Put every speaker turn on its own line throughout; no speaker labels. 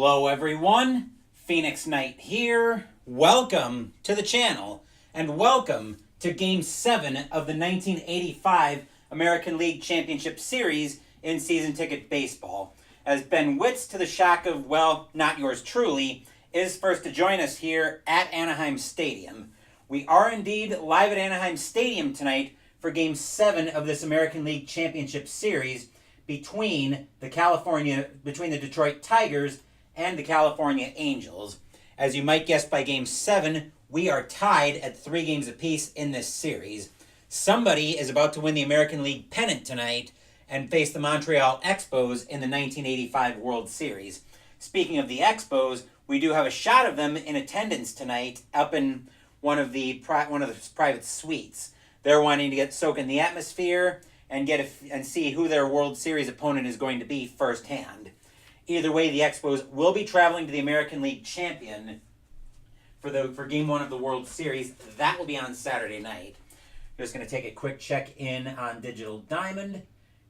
Hello everyone, Phoenix Knight here. Welcome to the channel and welcome to Game 7 of the 1985 American League Championship Series in season ticket baseball. As Ben Witz, to the shock of, well, not yours truly, is first to join us here at Anaheim Stadium. We are indeed live at Anaheim Stadium tonight for Game 7 of this American League Championship Series between the Detroit Tigers and the California Angels. As you might guess by Game 7, we are tied at 3 games apiece in this series. Somebody is about to win the American League pennant tonight and face the Montreal Expos in the 1985 World Series. Speaking of the Expos, we do have a shot of them in attendance tonight up in one of the private suites. They're wanting to get soak in the atmosphere and see who their World Series opponent is going to be firsthand. Either way, the Expos will be traveling to the American League champion for Game 1 of the World Series. That will be on Saturday night. Just going to take a quick check in on Digital Diamond.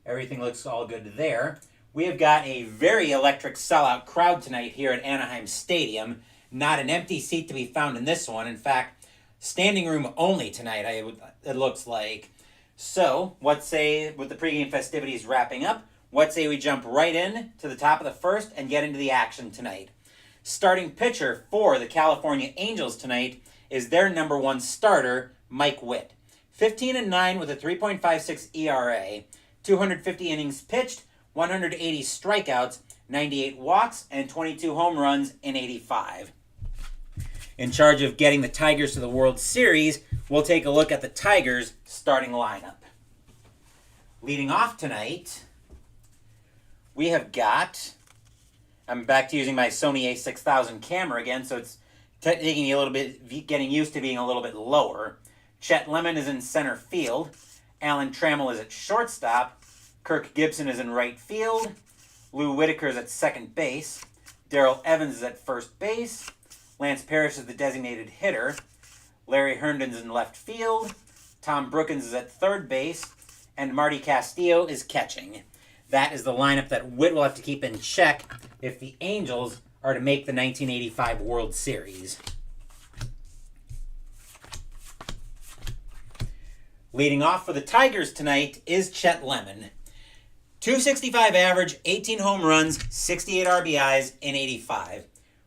Everything looks all good there. We have got a very electric sellout crowd tonight here at Anaheim Stadium. Not an empty seat to be found in this one. In fact, standing room only tonight, it looks like. So, let's say, with the pregame festivities wrapping up, what say we jump right in to the top of the first and get into the action tonight. Starting pitcher for the California Angels tonight is their number 1 starter, Mike Witt. 15-9 with a 3.56 ERA, 250 innings pitched, 180 strikeouts, 98 walks, and 22 home runs in 85. In charge of getting the Tigers to the World Series, we'll take a look at the Tigers' starting lineup. Leading off tonight, we have got, I'm back to using my Sony a6000 camera again, so it's taking me a little bit, getting used to being a little bit lower. Chet Lemon is in center field. Alan Trammell is at shortstop. Kirk Gibson is in right field. Lou Whitaker is at second base. Darrell Evans is at first base. Lance Parrish is the designated hitter. Larry Herndon's in left field. Tom Brookins is at third base. And Marty Castillo is catching. That is the lineup that Witt will have to keep in check if the Angels are to make the 1985 World Series. Leading off for the Tigers tonight is Chet Lemon. 265 average, 18 home runs, 68 RBIs in 85.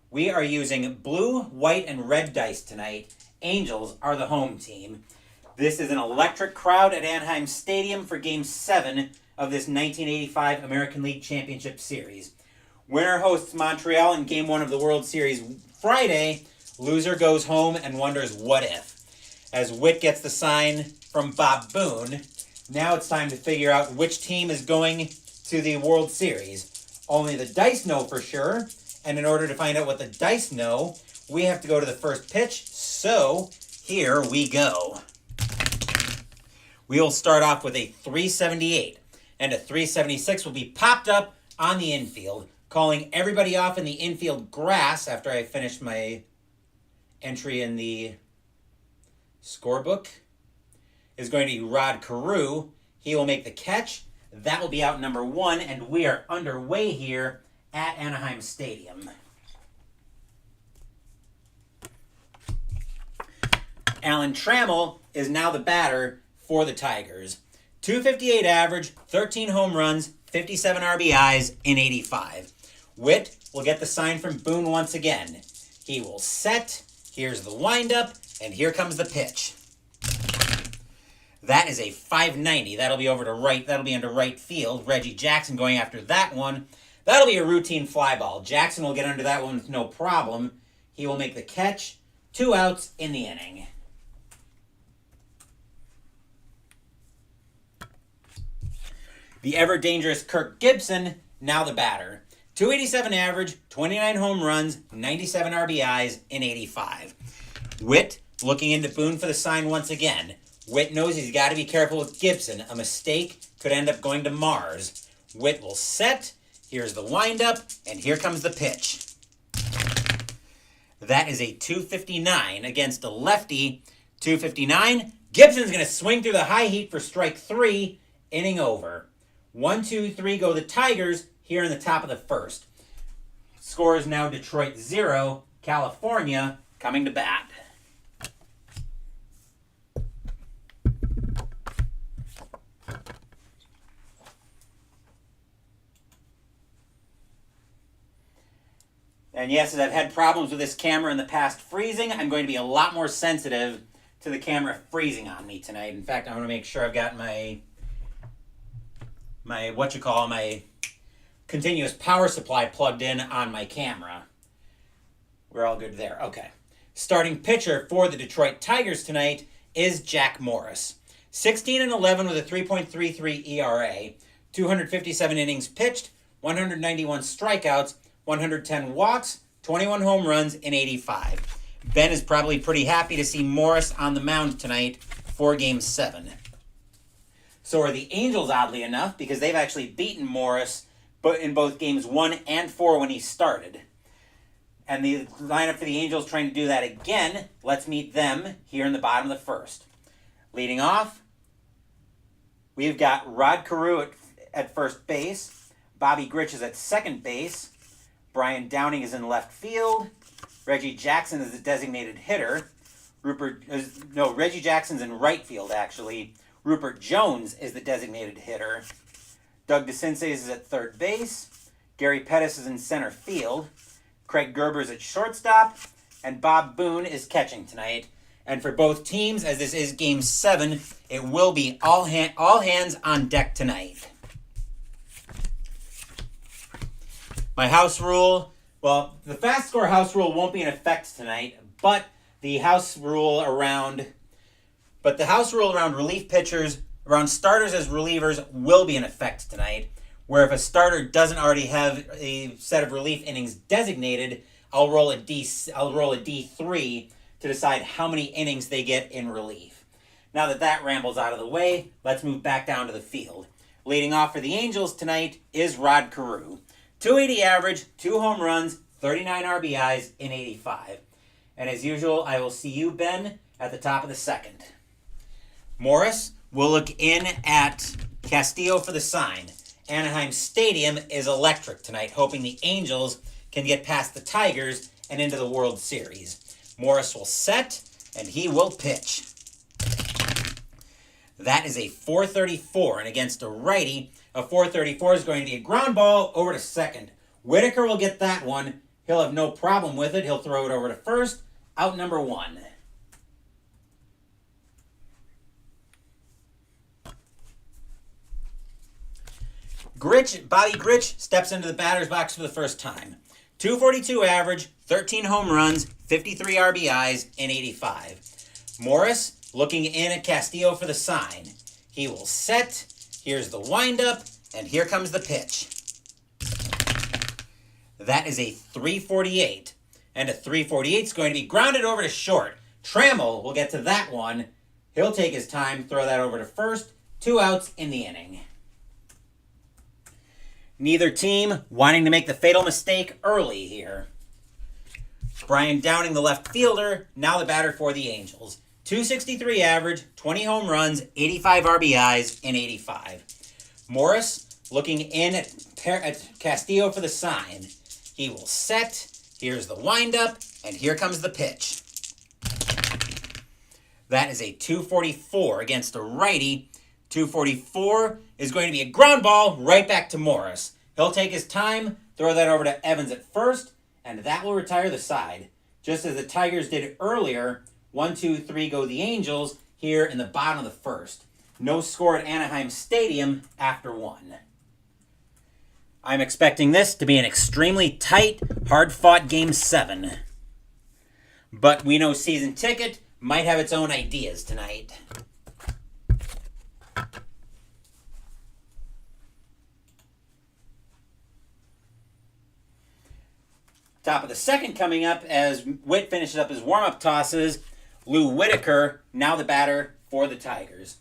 We are using blue, white, and red dice tonight. Angels are the home team. This is an electric crowd at Anaheim Stadium for Game 7 of this 1985 American League Championship Series. Winner hosts Montreal in Game 1 of the World Series Friday. Loser goes home and wonders what if. As Witt gets the sign from Bob Boone, now it's time to figure out which team is going to the World Series. Only the dice know for sure, and in order to find out what the dice know, we have to go to the first pitch, so here we go. We'll start off with a 378, and a 376 will be popped up on the infield, calling everybody off in the infield grass after I finish my entry in the scorebook, is going to be Rod Carew. He will make the catch. That will be out number 1, and we are underway here at Anaheim Stadium. Alan Trammell is now the batter for the Tigers. 258 average, 13 home runs, 57 RBIs in 85. Witt will get the sign from Boone once again. He will set. Here's the windup, and here comes the pitch. That is a 590. That'll be over to right. That'll be under right field. Reggie Jackson going after that one. That'll be a routine fly ball. Jackson will get under that one with no problem. He will make the catch. 2 outs in the inning. The ever-dangerous Kirk Gibson, now the batter. 287 average, 29 home runs, 97 RBIs in 85. Witt looking into Boone for the sign once again. Witt knows he's got to be careful with Gibson. A mistake could end up going to Mars. Witt will set. Here's the windup, and here comes the pitch. That is a 259 against a lefty. 259. Gibson's going to swing through the high heat for strike 3. Inning over. 1, 2, 3 go the Tigers here in the top of the first. Score is now Detroit 0, California coming to bat. And yes, as I've had problems with this camera in the past freezing, I'm going to be a lot more sensitive to the camera freezing on me tonight. In fact, I want to make sure I've got my continuous power supply plugged in on my camera. We're all good there. Okay. Starting pitcher for the Detroit Tigers tonight is Jack Morris. 16-11 with a 3.33 ERA, 257 innings pitched, 191 strikeouts, 110 walks, 21 home runs, and 85. Ben is probably pretty happy to see Morris on the mound tonight for Game 7. So are the Angels, oddly enough, because they've actually beaten Morris in both Games 1 and 4 when he started. And the lineup for the Angels trying to do that again. Let's meet them here in the bottom of the first. Leading off, we've got Rod Carew at first base. Bobby Grich is at second base. Brian Downing is in left field. Reggie Jackson is the designated hitter. Reggie Jackson's in right field, actually. Rupert Jones is the designated hitter. Doug DeCinces is at third base. Gary Pettis is in center field. Craig Gerber is at shortstop. And Bob Boone is catching tonight. And for both teams, as this is Game 7, it will be all hands on deck tonight. My house rule, well, the fast score house rule won't be in effect tonight, but the house rule around relief pitchers, around starters as relievers, will be in effect tonight, where if a starter doesn't already have a set of relief innings designated, I'll roll a D3 to decide how many innings they get in relief. Now that ramble's out of the way, let's move back down to the field. Leading off for the Angels tonight is Rod Carew. 280 average, 2 home runs, 39 RBIs in 85. And as usual, I will see you, Ben, at the top of the second. Morris will look in at Castillo for the sign. Anaheim Stadium is electric tonight, hoping the Angels can get past the Tigers and into the World Series. Morris will set, and he will pitch. That is a 434, and against a righty, a 434 is going to be a ground ball over to second. Whitaker will get that one. He'll have no problem with it. He'll throw it over to first. Out number 1. Bobby Grich steps into the batter's box for the first time. 242 average, 13 home runs, 53 RBIs, and 85. Morris looking in at Castillo for the sign. He will set. Here's the windup, and here comes the pitch. That is a 348, and a 348 is going to be grounded over to short. Trammell will get to that one. He'll take his time, throw that over to first. 2 outs in the inning. Neither team wanting to make the fatal mistake early here. Brian Downing, the left fielder, now the batter for the Angels. 263 average, 20 home runs, 85 RBIs, and 85. Morris looking in at Castillo for the sign. He will set. Here's the windup, and here comes the pitch. That is a 244 against a righty. 244 is going to be a ground ball right back to Morris. He'll take his time, throw that over to Evans at first, and that will retire the side. Just as the Tigers did earlier, 1-2-3 go the Angels here in the bottom of the first. No score at Anaheim Stadium after 1. I'm expecting this to be an extremely tight, hard-fought Game 7. But we know Season Ticket might have its own ideas tonight. Top of the second coming up as Witt finishes up his warm-up tosses. Lou Whitaker, now the batter for the Tigers.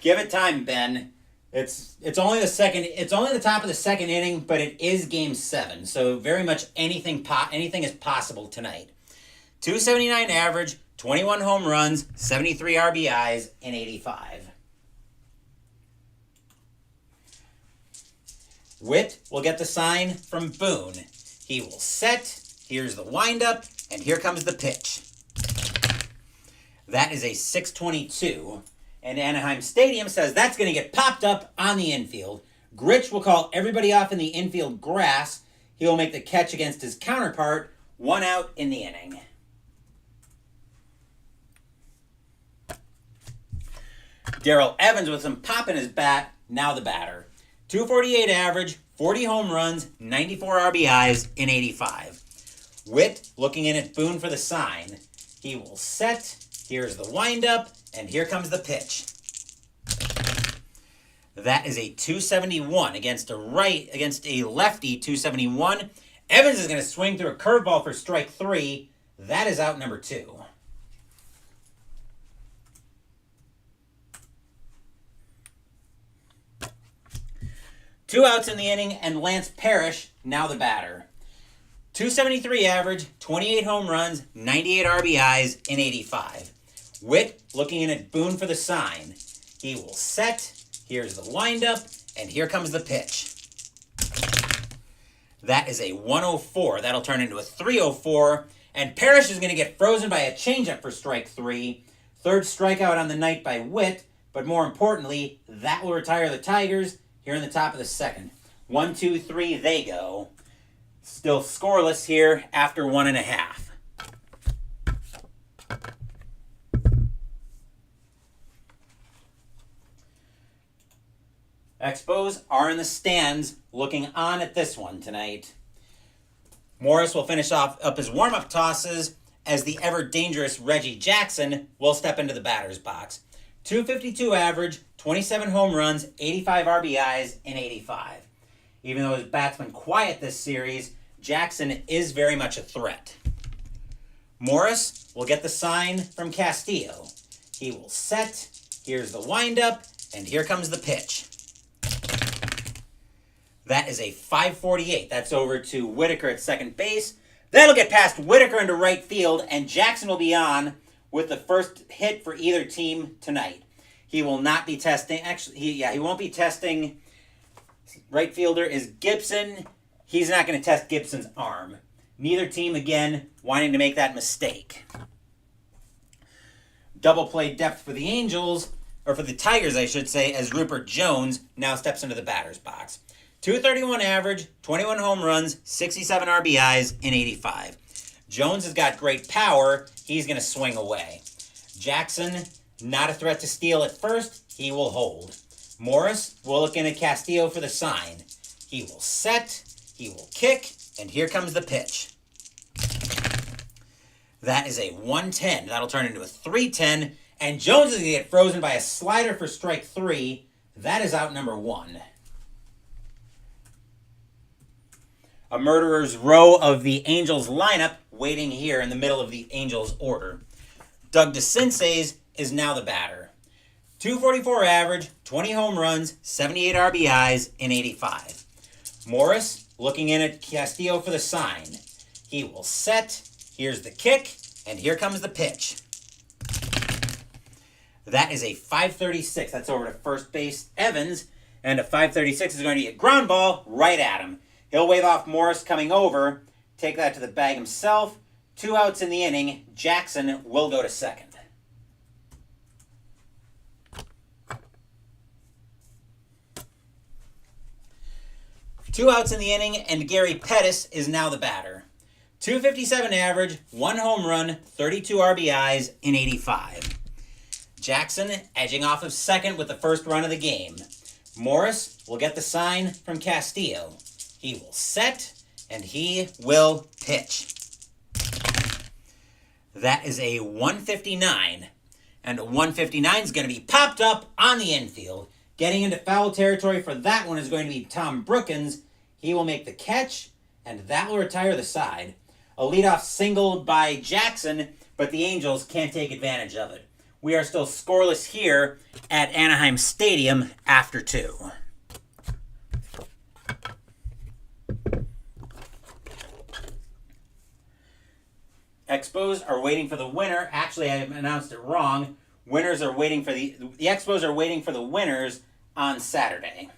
Give it time, Ben. It's only the second. It's only the top of the second inning, but it is Game 7, so very much anything is possible tonight. 279 average, 21 home runs, 73 RBIs, and 85. Witt will get the sign from Boone. He will set. Here's the windup, and here comes the pitch. That is a 622. And Anaheim Stadium says that's going to get popped up on the infield. Gritch will call everybody off in the infield grass. He will make the catch against his counterpart. 1 out in the inning. Darrell Evans with some pop in his bat, now the batter. 248 average, 40 home runs, 94 RBIs in 85. Witt looking in at Boone for the sign. He will set. Here's the windup, and here comes the pitch. That is a 271 against a lefty 271. Evans is going to swing through a curveball for strike 3. That is out number 2. Two outs in the inning, and Lance Parrish, now the batter. 273 average, 28 home runs, 98 RBIs in 85. Witt looking in at Boone for the sign. He will set. Here's the windup, and here comes the pitch. That is a 104. That'll turn into a 304, and Parrish is going to get frozen by a changeup for strike 3. Third strikeout on the night by Witt, but more importantly, that will retire the Tigers here in the top of the second. 1, 2, 3, they go. Still scoreless here after 1.5. Expos are in the stands looking on at this one tonight. Morris will finish up his warm-up tosses as the ever-dangerous Reggie Jackson will step into the batter's box. 252 average, 27 home runs, 85 RBIs in 85. Even though his bat's been quiet this series, Jackson is very much a threat. Morris will get the sign from Castillo. He will set. Here's the windup, and here comes the pitch. That is a 548. That's over to Whitaker at second base. That'll get past Whitaker into right field, and Jackson will be on with the first hit for either team tonight. He will not be testing. Actually, he won't be testing. Right fielder is Gibson. He's not going to test Gibson's arm. Neither team, again, wanting to make that mistake. Double play depth for the Angels, or for the Tigers, I should say, as Rupert Jones now steps into the batter's box. 231 average, 21 home runs, 67 RBIs in 85. Jones has got great power. He's going to swing away. Jackson, not a threat to steal at first. He will hold. Morris will look in at Castillo for the sign. He will set. He will kick. And here comes the pitch. That is a 110. That'll turn into a 310. And Jones is going to get frozen by a slider for strike 3. That is out number 1. A murderer's row of the Angels lineup waiting here in the middle of the Angels order. Doug DeCinces is now the batter. 244 average, 20 home runs, 78 RBIs in 85. Morris looking in at Castillo for the sign. He will set. Here's the kick, and here comes the pitch. That is a 536. That's over to first base Evans, and a 536 is going to be a ground ball right at him. He'll wave off Morris coming over, take that to the bag himself. 2 outs in the inning. Jackson will go to second. Two outs in the inning, and Gary Pettis is now the batter. 257 average, 1 home run, 32 RBIs in 85. Jackson edging off of second with the first run of the game. Morris will get the sign from Castillo. He will set, and he will pitch. That is a 159, and a 159 is going to be popped up on the infield. Getting into foul territory for that one is going to be Tom Brookins. He will make the catch, and that will retire the side. A leadoff single by Jackson, but the Angels can't take advantage of it. We are still scoreless here at Anaheim Stadium after 2. Expos are waiting for the winner. Actually, I announced it wrong. Winners are waiting for the Expos are waiting for the winners on Saturday.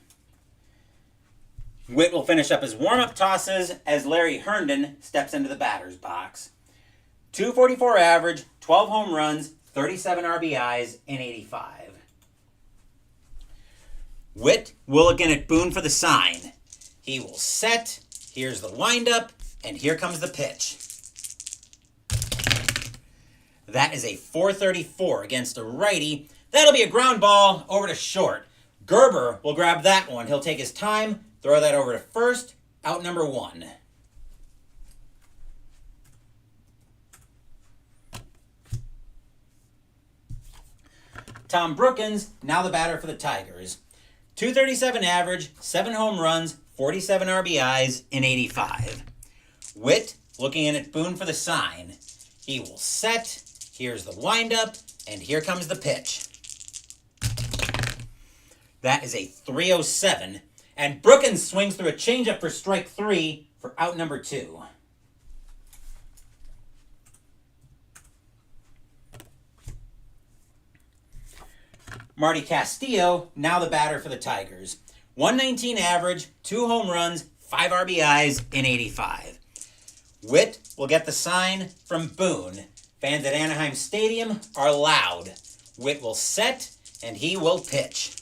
Witt will finish up his warm-up tosses as Larry Herndon steps into the batter's box. 244 average, 12 home runs, 37 RBIs in 85. Witt will again at Boone for the sign. He will set. Here's the windup, and here comes the pitch. That is a 434 against a righty. That'll be a ground ball over to short. Gerber will grab that one. He'll take his time, throw that over to first, out number 1. Tom Brookins, now the batter for the Tigers. 237 average, 7 home runs, 47 RBIs in 85. Witt looking in at Boone for the sign. He will set. Here's the windup, and here comes the pitch. That is a 307, and Brookins swings through a changeup for strike 3 for out number 2. Marty Castillo, now the batter for the Tigers. 119 average, 2 home runs, 5 RBIs in 85. Witt will get the sign from Boone. Fans at Anaheim Stadium are loud. Witt will set, and he will pitch.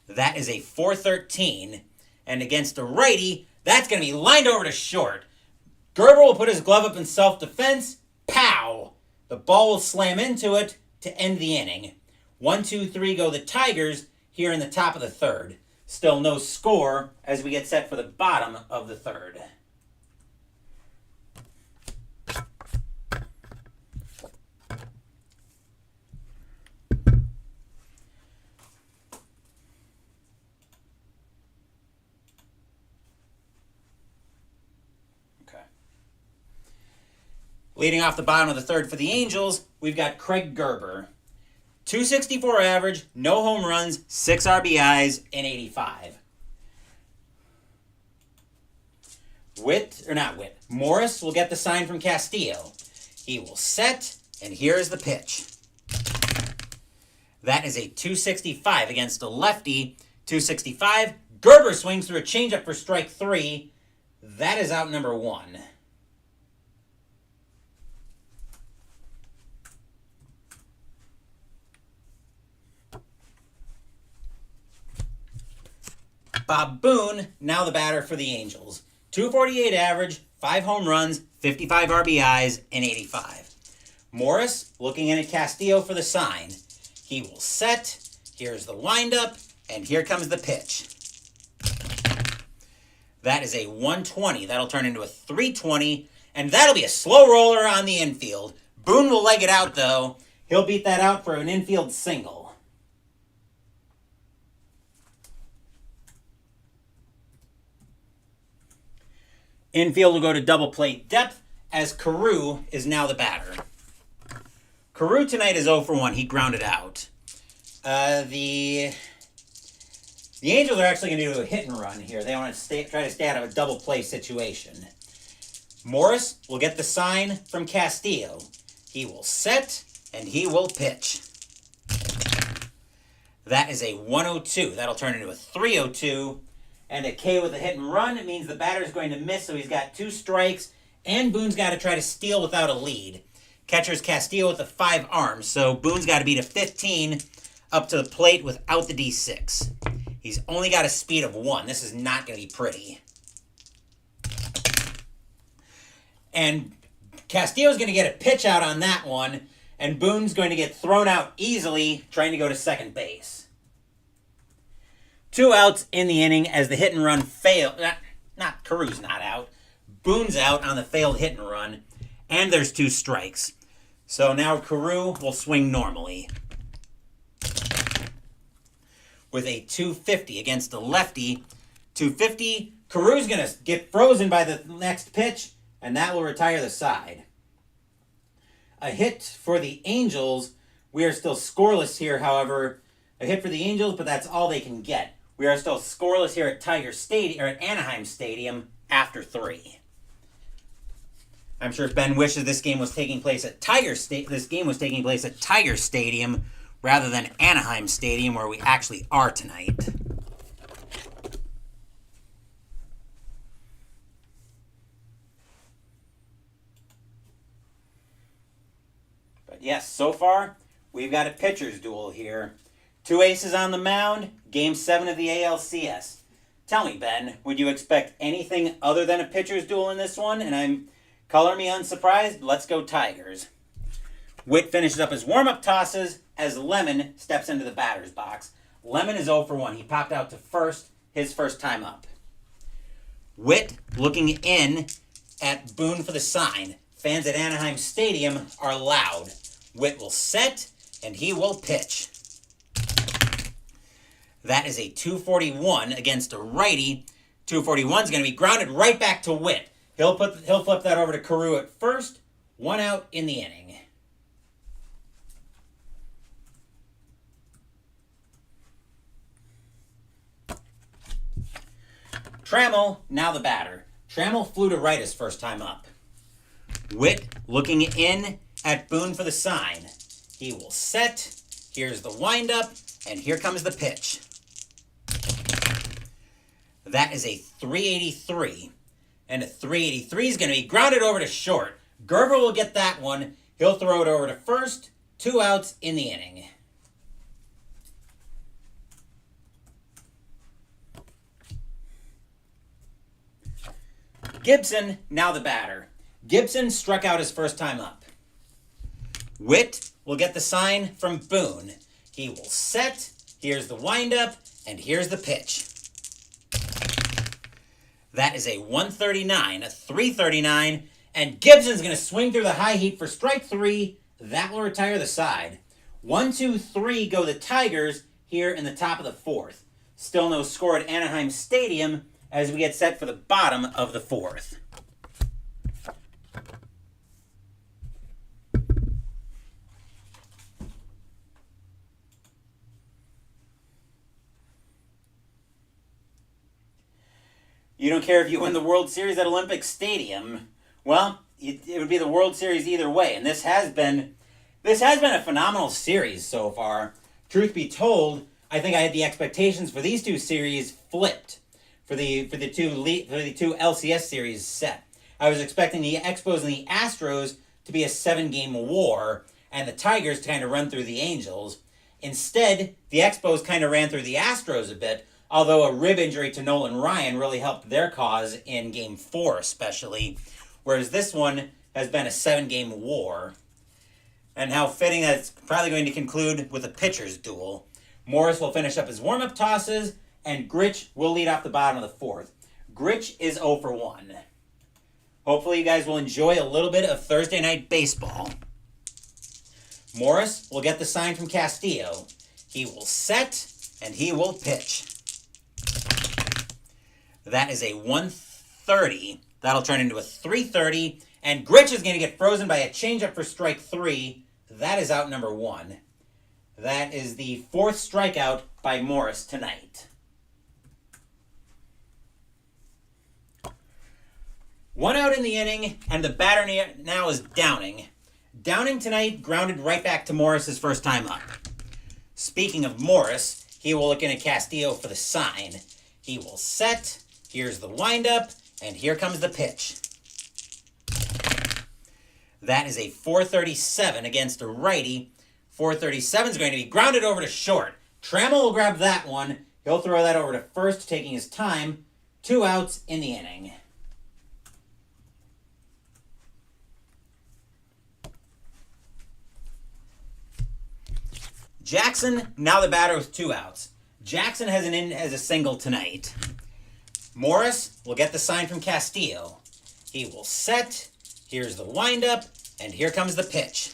That is a 413. And against a righty, that's going to be lined over to short. Gerber will put his glove up in self-defense. Pow! The ball will slam into it to end the inning. 1-2-3 go the Tigers here in the top of the third. Still no score as we get set for the bottom of the third. Leading off the bottom of the third for the Angels, we've got Craig Gerber. 264 average, no home runs, 6 RBIs in 85. Morris will get the sign from Castillo. He will set, and here is the pitch. That is a 265 against a lefty. 265. Gerber swings through a changeup for strike 3. That is out number 1. Bob Boone, now the batter for the Angels. 248 average, 5 home runs, 55 RBIs in 85. Morris looking in at Castillo for the sign. He will set. Here's the windup, and here comes the pitch. That is a 120. That'll turn into a 320, and that'll be a slow roller on the infield. Boone will leg it out, though. He'll beat that out for an infield single. Infield will go to double play depth as Carew is now the batter. Carew tonight is 0 for 1. He grounded out. The Angels are actually going to do a hit and run here. They want to try to stay out of a double play situation. Morris will get the sign from Castillo. He will set, and he will pitch. That is a 102. That'll turn into a 302. And a K with a hit and run. It means the batter's going to miss, so he's got 2 strikes, and Boone's got to try to steal without a lead. Catcher's Castillo with the 5 arms, so Boone's got to beat a 15 up to the plate without the D6. He's only got a speed of 1. This is not going to be pretty. And Castillo's going to get a pitch out on that one, and Boone's going to get thrown out easily trying to go to second base. 2 outs in the inning as the hit and run failed. Carew's not out. Boone's out on the failed hit and run. And there's 2 strikes. So now Carew will swing normally. With a 250 against the lefty. 250. Carew's going to get frozen by the next pitch, and that will retire the side. A hit for the Angels. We are still scoreless here, however. A hit for the Angels, but that's all they can get. We are still scoreless here at Anaheim Stadium after 3. I'm sure Ben wishes this game was taking place at Tiger Stadium rather than Anaheim Stadium, where we actually are tonight. yes, so far, we've got a pitcher's duel here. Two aces on the mound, Game 7 of the ALCS. Tell me, Ben, would you expect anything other than a pitcher's duel in this one? And color me unsurprised. Let's go Tigers. Witt finishes up his warm-up tosses as Lemon steps into the batter's box. Lemon is 0 for 1. He popped out to first, his first time up. Witt looking in at Boone for the sign. Fans at Anaheim Stadium are loud. Witt will set, and he will pitch. That is a 241 against a righty. 241 is going to be grounded right back to Witt. He'll flip that over to Carew at first. 1 out in the inning. Trammell, now the batter. Trammell flew to right his first time up. Witt looking in at Boone for the sign. He will set. Here's the windup, and here comes the pitch. That is a 383. And a 383 is going to be grounded over to short. Gerber will get that one. He'll throw it over to first. 2 outs in the inning. Gibson, now the batter. Gibson struck out his first time up. Witt will get the sign from Boone. He will set. Here's the windup, and here's the pitch. That is a 139, a 339, and Gibson's going to swing through the high heat for strike 3. That will retire the side. 1, 2, 3 go the Tigers here in the top of the 4th. Still no score at Anaheim Stadium as we get set for the bottom of the 4th. You don't care if you win the World Series at Olympic Stadium. Well, it would be the World Series either way, and this has been a phenomenal series so far. Truth be told, I think I had the expectations for these two series flipped. For the two LCS series set. I was expecting the Expos and the Astros to be a 7-game war, and the Tigers to kind of run through the Angels. Instead, the Expos kind of ran through the Astros a bit, although a rib injury to Nolan Ryan really helped their cause in Game 4 especially, whereas this one has been a 7-game war. And how fitting that it's probably going to conclude with a pitcher's duel. Morris will finish up his warm-up tosses, and Gritch will lead off the bottom of the 4th. Gritch is 0 for 1. Hopefully you guys will enjoy a little bit of Thursday night baseball. Morris will get the sign from Castillo. He will set, and he will pitch. That is a 130. That'll turn into a 330. And Gritch is going to get frozen by a changeup for strike 3. That is out number 1. That is the 4th strikeout by Morris tonight. 1 out in the inning, and the batter now is Downing. Downing tonight grounded right back to Morris's first time up. Speaking of Morris, he will look in at Castillo for the sign. He will set. Here's the windup, and here comes the pitch. That is a 437 against a righty. 437 is going to be grounded over to short. Trammell will grab that one. He'll throw that over to first, taking his time. 2 outs in the inning. Jackson, now the batter with 2 outs. Jackson has a single tonight. Morris will get the sign from Castillo. He will set. Here's the windup, and here comes the pitch.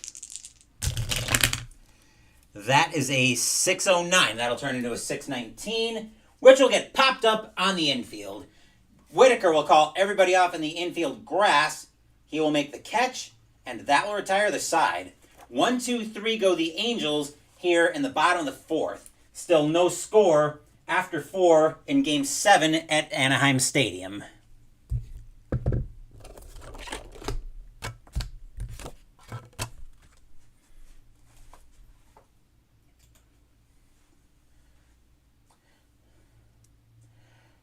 That is a 609. That'll turn into a 619, which will get popped up on the infield. Whitaker will call everybody off in the infield grass. He will make the catch, and that will retire the side. 1, 2, 3 go the Angels here in the bottom of the 4th. Still no score after 4 in Game 7 at Anaheim Stadium.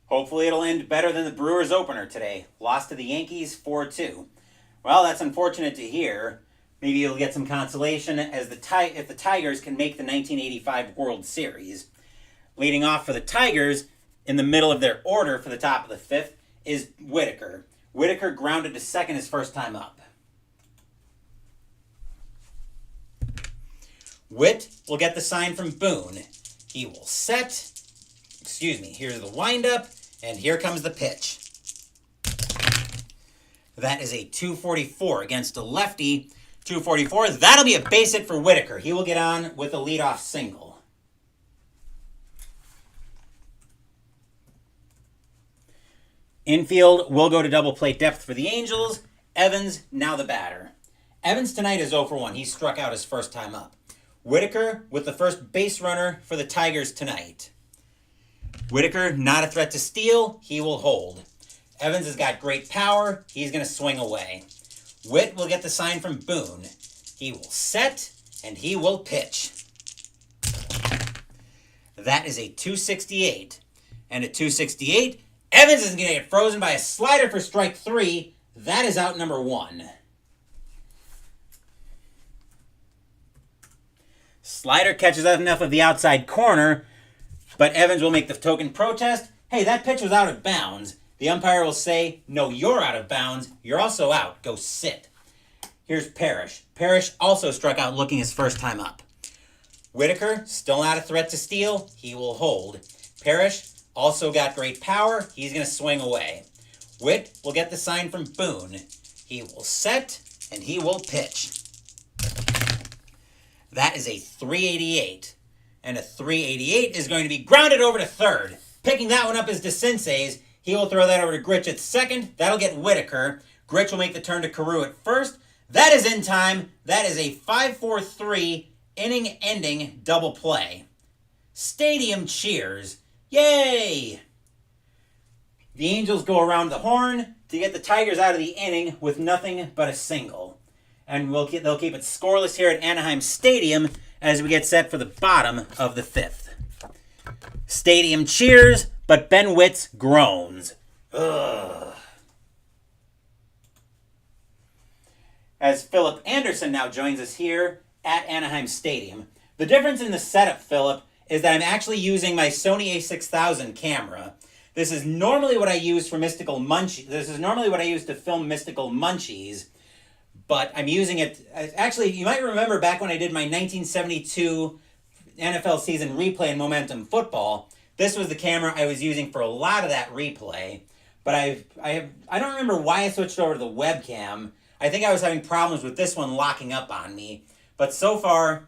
Hopefully it'll end better than the Brewers opener today. Lost to the Yankees 4-2. Well, that's unfortunate to hear. Maybe you'll get some consolation as if the Tigers can make the 1985 World Series. Leading off for the Tigers, in the middle of their order for the top of the fifth, is Whitaker. Whitaker grounded to second his first time up. Whit will get the sign from Boone. He will set. Here's the windup, and here comes the pitch. That is a 244 against a lefty. 244. That'll be a base hit for Whitaker. He will get on with a leadoff single. Infield will go to double play depth for the Angels. Evans, now the batter. Evans tonight is 0 for 1. He struck out his first time up. Whitaker with the first base runner for the Tigers tonight. Whitaker, not a threat to steal. He will hold. Evans has got great power. He's going to swing away. Whit will get the sign from Boone. He will set, and he will pitch. That is a 268. And at 268, Evans is going to get frozen by a slider for strike 3. That is out number 1. Slider catches enough of the outside corner, but Evans will make the token protest. Hey, that pitch was out of bounds. The umpire will say, no, you're out of bounds. You're also out. Go sit. Here's Parrish. Parrish also struck out looking his first time up. Whitaker, still not a threat to steal. He will hold. Parrish also got great power. He's going to swing away. Whit will get the sign from Boone. He will set, and he will pitch. That is a 388. And a 388 is going to be grounded over to third. Picking that one up is DeCinces. He will throw that over to Gritch at second. That'll get Whitaker. Gritch will make the turn to Carew at first. That is in time. That is a 5-4-3 inning-ending double play. Stadium cheers. Yay! The Angels go around the horn to get the Tigers out of the inning with nothing but a single. And they'll keep it scoreless here at Anaheim Stadium as we get set for the bottom of the fifth. Stadium cheers, but Ben Witt's groans. Ugh. As Philip Anderson now joins us here at Anaheim Stadium. The difference in the setup, Philip, is that I'm actually using my Sony a6000 camera. This is normally what I use for Mystical Munchies. This is normally what I use to film Mystical Munchies, but I'm using it. Actually, you might remember back when I did my 1972 NFL season replay in Momentum Football. This was the camera I was using for a lot of that replay, but I don't remember why I switched over to the webcam. I think I was having problems with this one locking up on me, but so far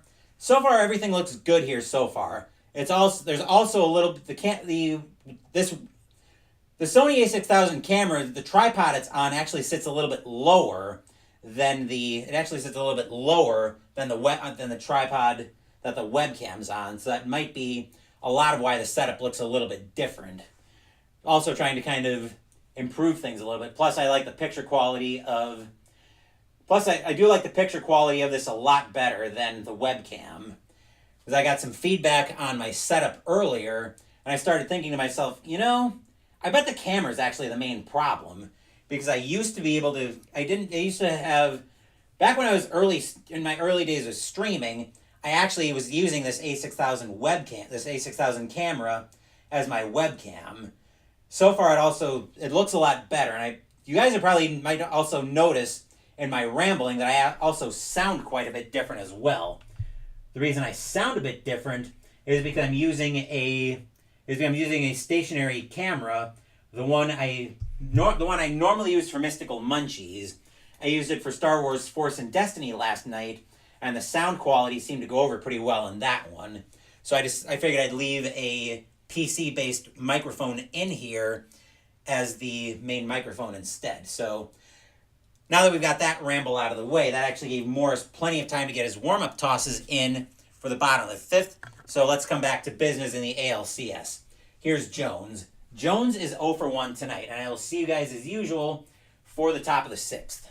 everything looks good here so far. There's also a little the Sony a6000 camera, the tripod it's on actually sits a little bit lower than the tripod that the webcam's on, so that might be a lot of why the setup looks a little bit different. Also trying to kind of improve things a little bit. Plus I like the picture quality of I do like the picture quality of this a lot better than the webcam. Because I got some feedback on my setup earlier, and I started thinking to myself, I bet the camera's actually the main problem. Because I used to be able to, back when I was in my early days of streaming, I actually was using this a6000 webcam, this a6000 camera as my webcam. So far it looks a lot better, and you guys might also notice in my rambling that I also sound quite a bit different as well. The reason I sound a bit different is because I'm using a stationary camera, the one I normally use for Mystical Munchies. I used it for Star Wars Force and Destiny last night, and the sound quality seemed to go over pretty well in that one. So I figured I'd leave a PC-based microphone in here as the main microphone instead. So now that we've got that ramble out of the way, that actually gave Morris plenty of time to get his warm-up tosses in for the bottom of the fifth. So let's come back to business in the ALCS. Here's Jones. Jones is 0 for 1 tonight, and I will see you guys as usual for the top of the sixth.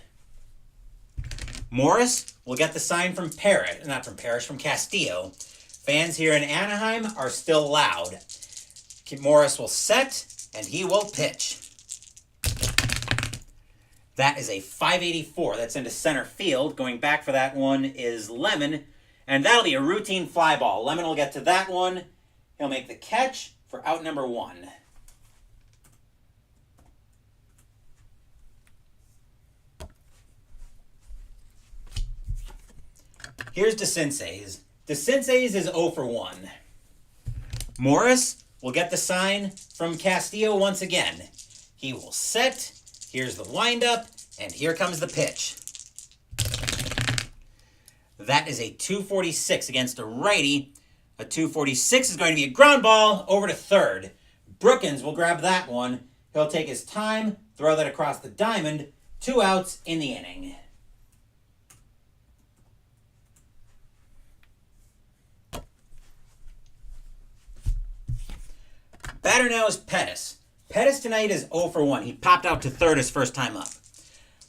Morris will get the sign from from Castillo. Fans here in Anaheim are still loud. Morris will set, and he will pitch. That is a 584. That's into center field. Going back for that one is Lemon. And that'll be a routine fly ball. Lemon will get to that one. He'll make the catch for out number 1. Here's DeCinces. DeCinces is 0 for 1. Morris will get the sign from Castillo once again. He will set. Here's the windup. And here comes the pitch. That is a 246 against a righty. A 246 is going to be a ground ball over to third. Brookins will grab that one. He'll take his time, throw that across the diamond. 2 outs in the inning. Batter now is Pettis. Pettis tonight is 0 for 1. He popped out to third his first time up.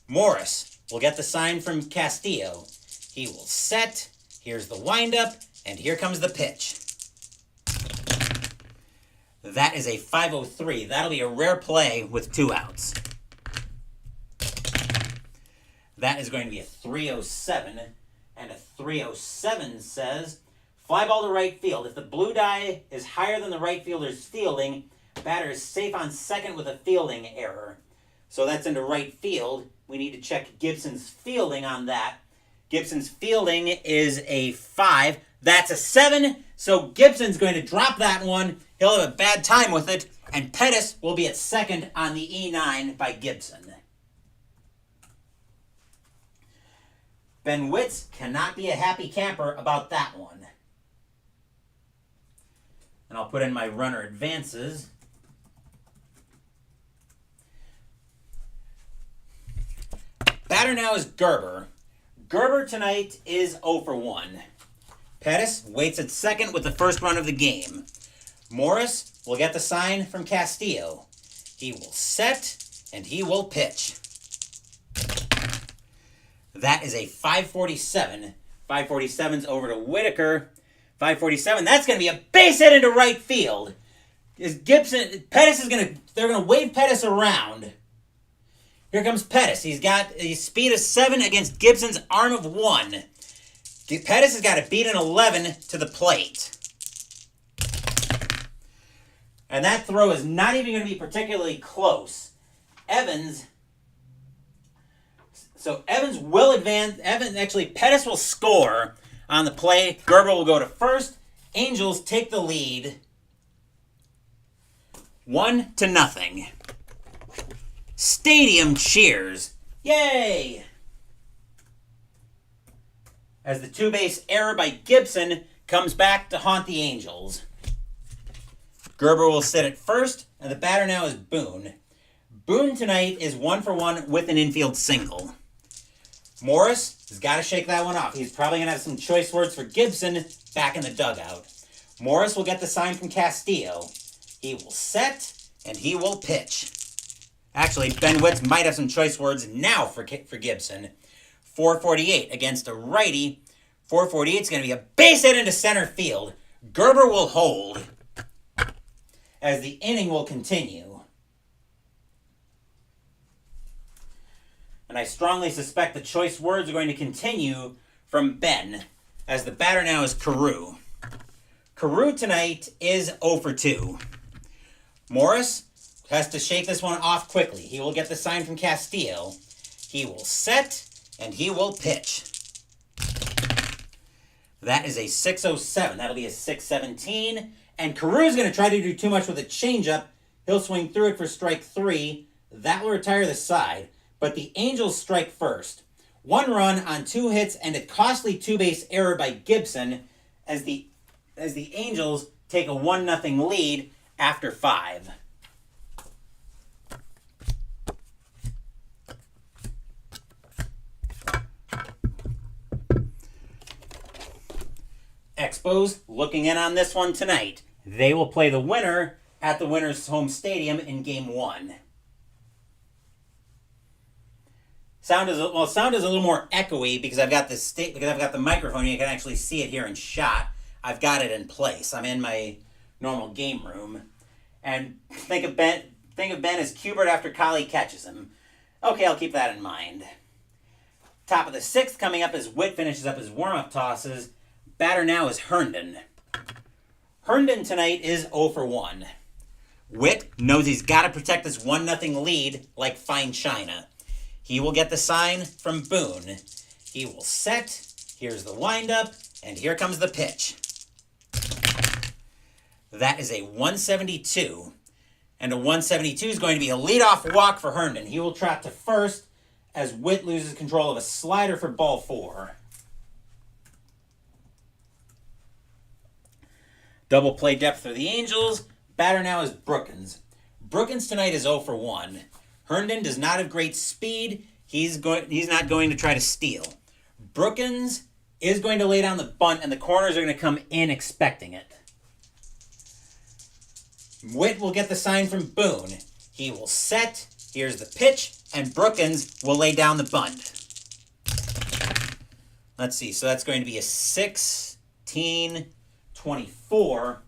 Morris will get the sign from Castillo. He will set. Here's the windup. And here comes the pitch. That is a 503. That'll be a rare play with 2 outs. That is going to be a 307. And a 307 says, fly ball to right field. If the blue die is higher than the right fielder's fielding, batter is safe on second with a fielding error. So that's into right field. We need to check Gibson's fielding on that. Gibson's fielding is a 5. That's a 7. So Gibson's going to drop that one. He'll have a bad time with it. And Pettis will be at second on the E9 by Gibson. Ben Witz cannot be a happy camper about that one. And I'll put in my runner advances. Batter now is Gerber. Gerber tonight is 0 for 1. Pettis waits at second with the first run of the game. Morris will get the sign from Castillo. He will set, and he will pitch. That is a 547. 547's over to Whitaker. 547, that's going to be a base hit into right field. Pettis is they're going to wave Pettis around. Here comes Pettis. He's got a speed of 7 against Gibson's arm of 1. Pettis has got to beat an 11 to the plate. And that throw is not even going to be particularly close. Evans will advance. Pettis will score on the play. Gerber will go to first. Angels take the lead. 1-0. Stadium cheers. Yay! As the 2-base error by Gibson comes back to haunt the Angels. Gerber will sit at first, and the batter now is Boone. Boone tonight is 1 for 1 with an infield single. Morris has got to shake that one off. He's probably going to have some choice words for Gibson back in the dugout. Morris will get the sign from Castillo. He will set, and he will pitch. Actually, Ben Witz might have some choice words now for Gibson. 448 against a righty. 448 is going to be a base hit into center field. Gerber will hold as the inning will continue. And I strongly suspect the choice words are going to continue from Ben, as the batter now is Carew. Carew tonight is 0 for 2. Morris has to shake this one off quickly. He will get the sign from Castillo. He will set, and he will pitch. That is a 607. That'll be a 617. And Carew's going to try to do too much with a changeup. He'll swing through it for strike 3. That will retire the side. But the Angels strike first. 1 run on 2 hits and a costly 2-base error by Gibson as the Angels take a 1-0 lead after 5. Expos looking in on this one tonight. They will play the winner at the winner's home stadium in Game 1. Sound is a little more echoey because I've got the microphone. You can actually see it here in shot. I've got it in place. I'm in my normal game room, and think of Ben as Kubert after Collie catches him. Okay, I'll keep that in mind. Top of the 6th coming up as Witt finishes up his warm-up tosses. Batter now is Herndon. Herndon tonight is 0 for 1. Witt knows he's got to protect this 1-0 lead like fine china. He will get the sign from Boone. He will set. Here's the windup, and here comes the pitch. That is a 172. And a 172 is going to be a leadoff walk for Herndon. He will trot to first as Witt loses control of a slider for ball 4. Double play depth for the Angels. Batter now is Brookins. Brookins tonight is 0 for 1. Herndon does not have great speed. He's not going to try to steal. Brookins is going to lay down the bunt, and the corners are going to come in expecting it. Witt will get the sign from Boone. He will set. Here's the pitch, and Brookins will lay down the bunt. Let's see. So that's going to be a 16-24.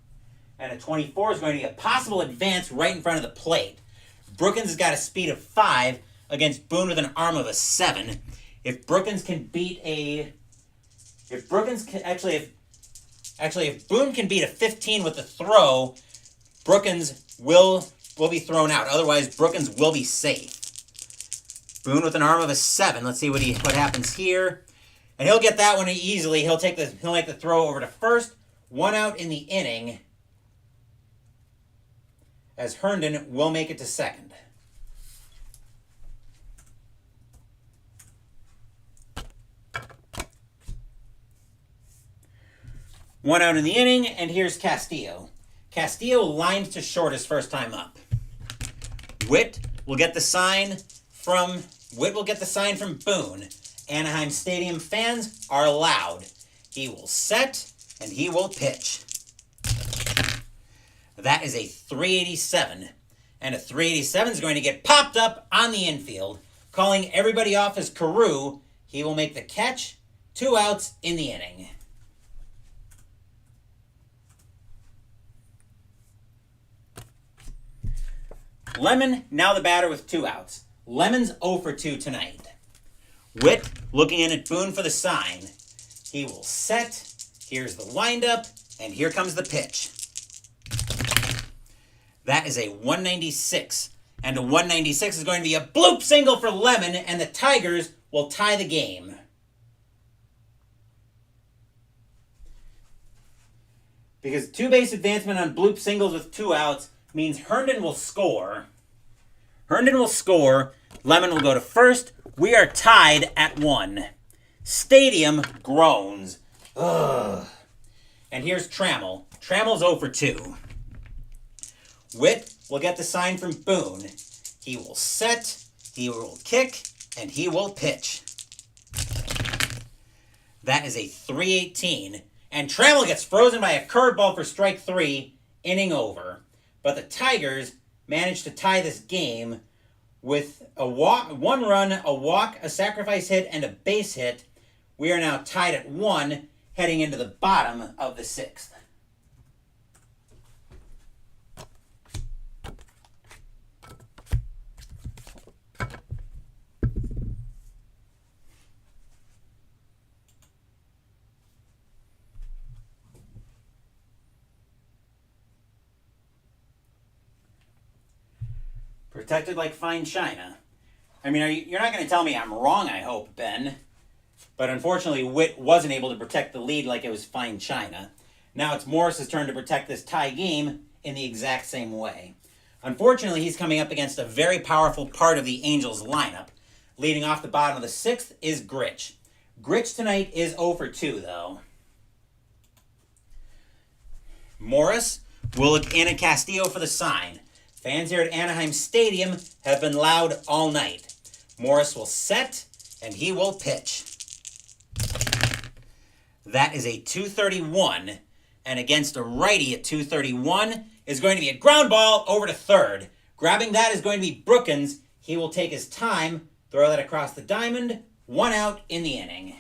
And a 24 is going to be a possible advance right in front of the plate. Brookins has got a speed of 5 against Boone with an arm of a 7. If Brookins can beat a... If Boone can beat a 15 with the throw, Brookins will be thrown out. Otherwise, Brookins will be safe. Boone with an arm of a 7. Let's see what happens here. And he'll get that one easily. He'll make the throw over to first. 1 out in the inning, as Herndon will make it to second. One out in the inning, and here's Castillo. Castillo lined to short his first time up. Witt will get the sign from Boone. Anaheim Stadium fans are loud. He will set, and he will pitch. That is a 387. And a 387 is going to get popped up on the infield. Calling everybody off as Carew. He will make the catch. 2 outs in the inning. Lemon, now the batter with 2 outs. Lemon's 0 for 2 tonight. Witt looking in at Boone for the sign. He will set. Here's the windup. And here comes the pitch. That is a 196. And a 196 is going to be a bloop single for Lemon, and the Tigers will tie the game. Because 2-base advancement on bloop singles with 2 outs means Herndon will score. Herndon will score. Lemon will go to first. We are tied at 1. Stadium groans. Ugh. And here's Trammell. Trammell's 0 for 2. Witt will get the sign from Boone. He will set, he will kick, and he will pitch. That is a 318. And Trammell gets frozen by a curveball for strike 3, inning over. But the Tigers managed to tie this game with a 1 run, a walk, a sacrifice hit, and a base hit. We are now tied at 1, heading into the bottom of the 6th. Protected like fine china. I mean, you're not going to tell me I'm wrong, I hope, Ben. But unfortunately, Witt wasn't able to protect the lead like it was fine china. Now it's Morris's turn to protect this tie game in the exact same way. Unfortunately, he's coming up against a very powerful part of the Angels lineup. Leading off the bottom of the 6th is Gritch. Gritch tonight is 0 for 2, though. Morris will look in at Castillo for the sign. Fans here at Anaheim Stadium have been loud all night. Morris will set, and he will pitch. That is a 231, and against a righty at 231 is going to be a ground ball over to third. Grabbing that is going to be Brookins. He will take his time, throw that across the diamond. 1 out in the inning.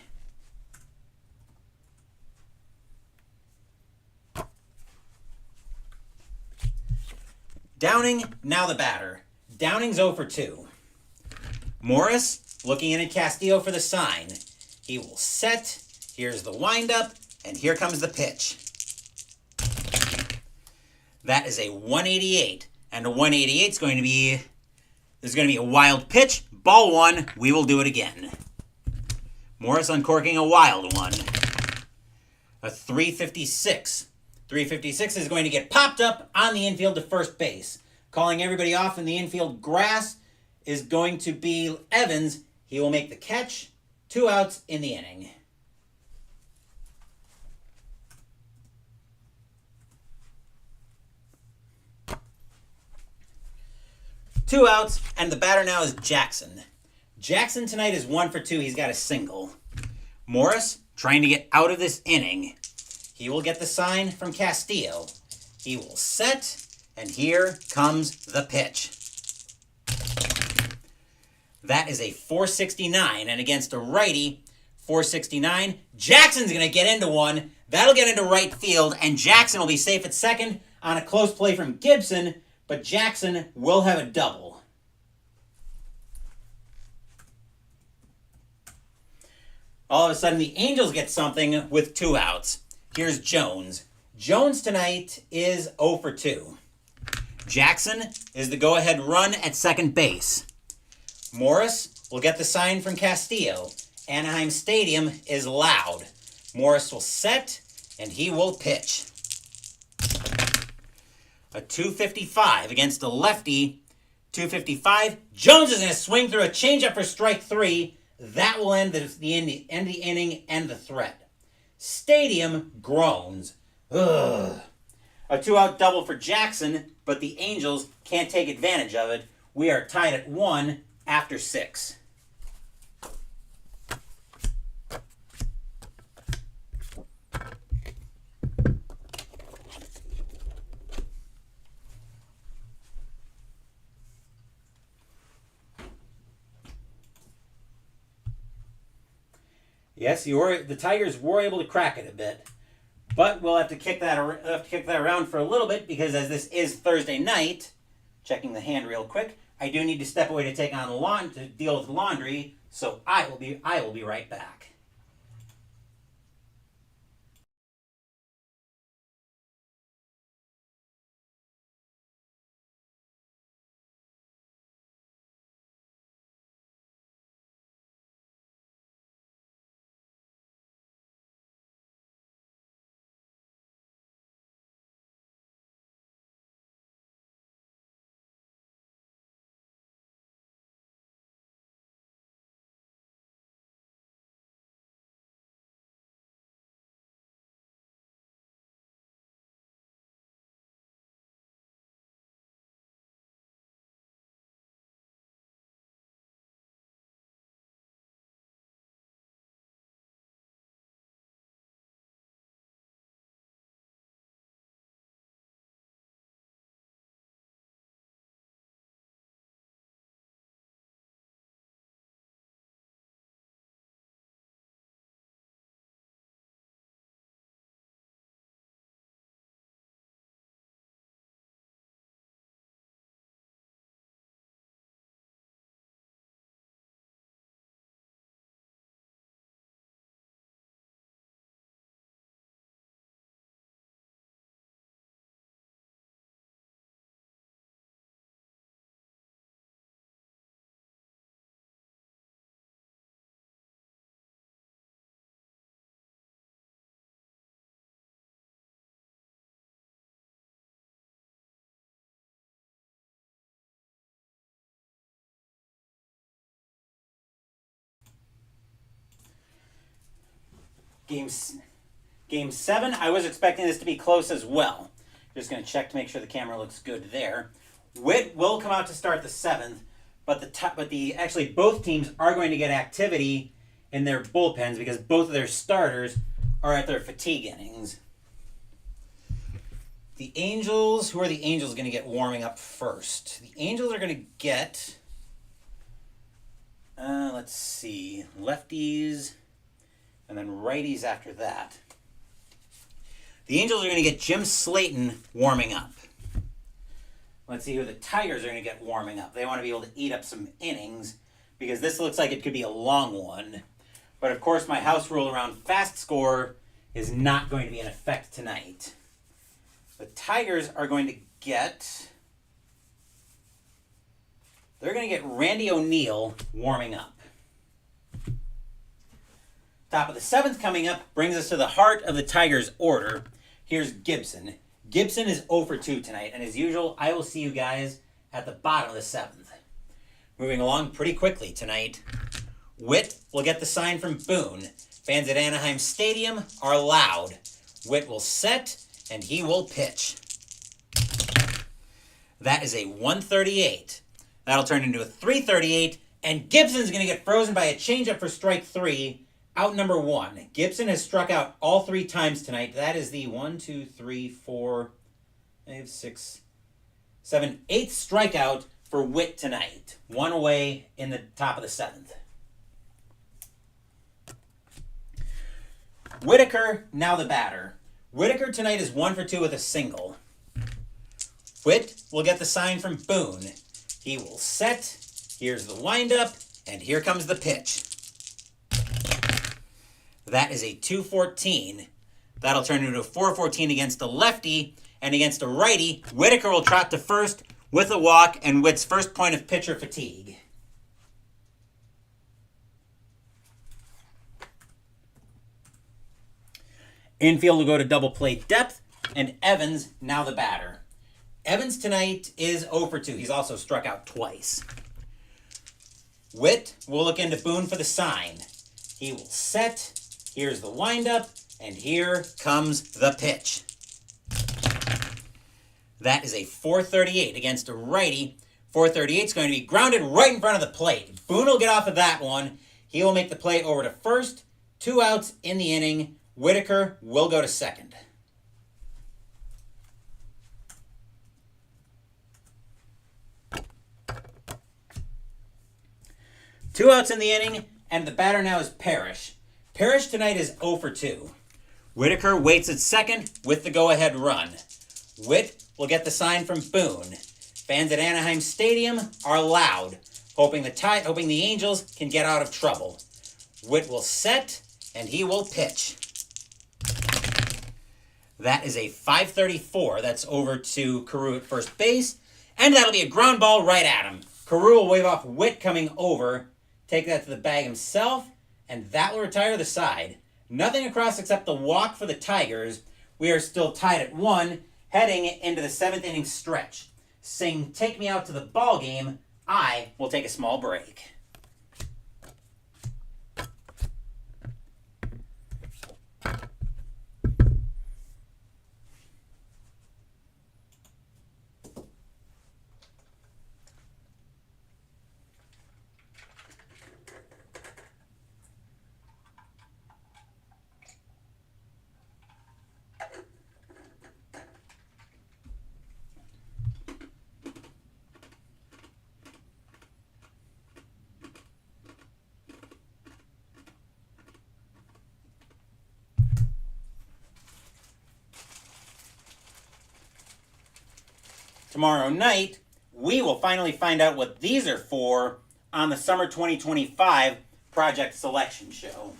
Downing, now the batter. Downing's 0 for 2. Morris looking in at Castillo for the sign. He will set. Here's the windup, and here comes the pitch. That is a 188, and a 188 is going to be, there's going to be a wild pitch. Ball one, we will do it again. Morris uncorking a wild one. A 356. 356 is going to get popped up on the infield to first base. Calling everybody off in the infield grass is going to be Evans. He will make the catch. 2 outs in the inning. Two outs, and the batter now is Jackson. Jackson tonight is 1 for 2. He's got a single. Morris trying to get out of this inning. He will get the sign from Castillo. He will set, and here comes the pitch. That is a 469, and against a righty, 469. Jackson's going to get into one. That'll get into right field, and Jackson will be safe at second on a close play from Gibson, but Jackson will have a double. All of a sudden, the Angels get something with 2 outs. Here's Jones. Jones tonight is 0 for 2. Jackson is the go-ahead run at second base. Morris will get the sign from Castillo. Anaheim Stadium is loud. Morris will set, and he will pitch. A 255 against a lefty. 255. Jones is going to swing through a changeup for strike 3. That will end the inning and the threat. Stadium groans. Ugh. A 2-out double for Jackson, but the Angels can't take advantage of it. We are tied at 1 after 6. Yes, the Tigers were able to crack it a bit, but we'll have to kick that around for a little bit because as this is Thursday night, checking the hand real quick, I do need to step away to take on to deal with laundry, so I will be right back. Game 7, I was expecting this to be close as well. Just going to check to make sure the camera looks good there. Witt will come out to start the 7th, but actually both teams are going to get activity in their bullpens because both of their starters are at their fatigue innings. The Angels, who are the Angels going to get warming up first? The Angels are going to get, let's see, lefties, and then righties after that. The Angels are going to get Jim Slayton warming up. Let's see who the Tigers are going to get warming up. They want to be able to eat up some innings. because this looks like it could be a long one. But of course, my house rule around fast score is not going to be in effect tonight. The Tigers are going to get... They're going to get Randy O'Neal warming up. Top of the 7th coming up brings us to the heart of the Tigers' order. Here's Gibson. Gibson is 0 for 2 tonight, and as usual, I will see you guys at the bottom of the 7th. Moving along pretty quickly tonight. Witt will get the sign from Boone. Fans at Anaheim Stadium are loud. Witt will set, and he will pitch. That is a 138. That'll turn into a 338, and Gibson's going to get frozen by a changeup for strike 3, out number 1. Gibson has struck out all 3 times tonight. That is the 1, 2, 3, 4, 5, 6, 7, 8th strikeout for Witt tonight. 1 away in the top of the 7th. Whitaker, now the batter. Whitaker tonight is 1 for 2 with a single. Witt will get the sign from Boone. He will set. Here's the windup, and here comes the pitch. That is a 214. That'll turn into a 414 against a lefty, and against a righty, Whitaker will trot to first with a walk and Witt's first point of pitcher fatigue. Infield will go to double play depth, and Evans, now the batter. Evans tonight is 0 for 2. He's also struck out twice. Witt will look into Boone for the sign. He will set. Here's the windup, and here comes the pitch. That is a 438 against a righty. 438 is going to be grounded right in front of the plate. Boone will get off of that one. He will make the play over to first. 2 outs in the inning. Whitaker will go to second. Two outs in the inning, and the batter now is Parrish. Parrish tonight is 0 for 2. Whitaker waits at second with the go-ahead run. Witt will get the sign from Boone. Fans at Anaheim Stadium are loud, hoping the Angels can get out of trouble. Witt will set, and he will pitch. That is a 534. That's over to Carew at first base, and that'll be a ground ball right at him. Carew will wave off Witt coming over, take that to the bag himself, and that will retire the side. Nothing across except the walk for the Tigers. We are still tied at 1, heading into the 7th inning stretch. Sing "Take Me Out to the Ball Game." I will take a small break. Tomorrow night, we will finally find out what these are for on the Summer 2025 Project Selection Show.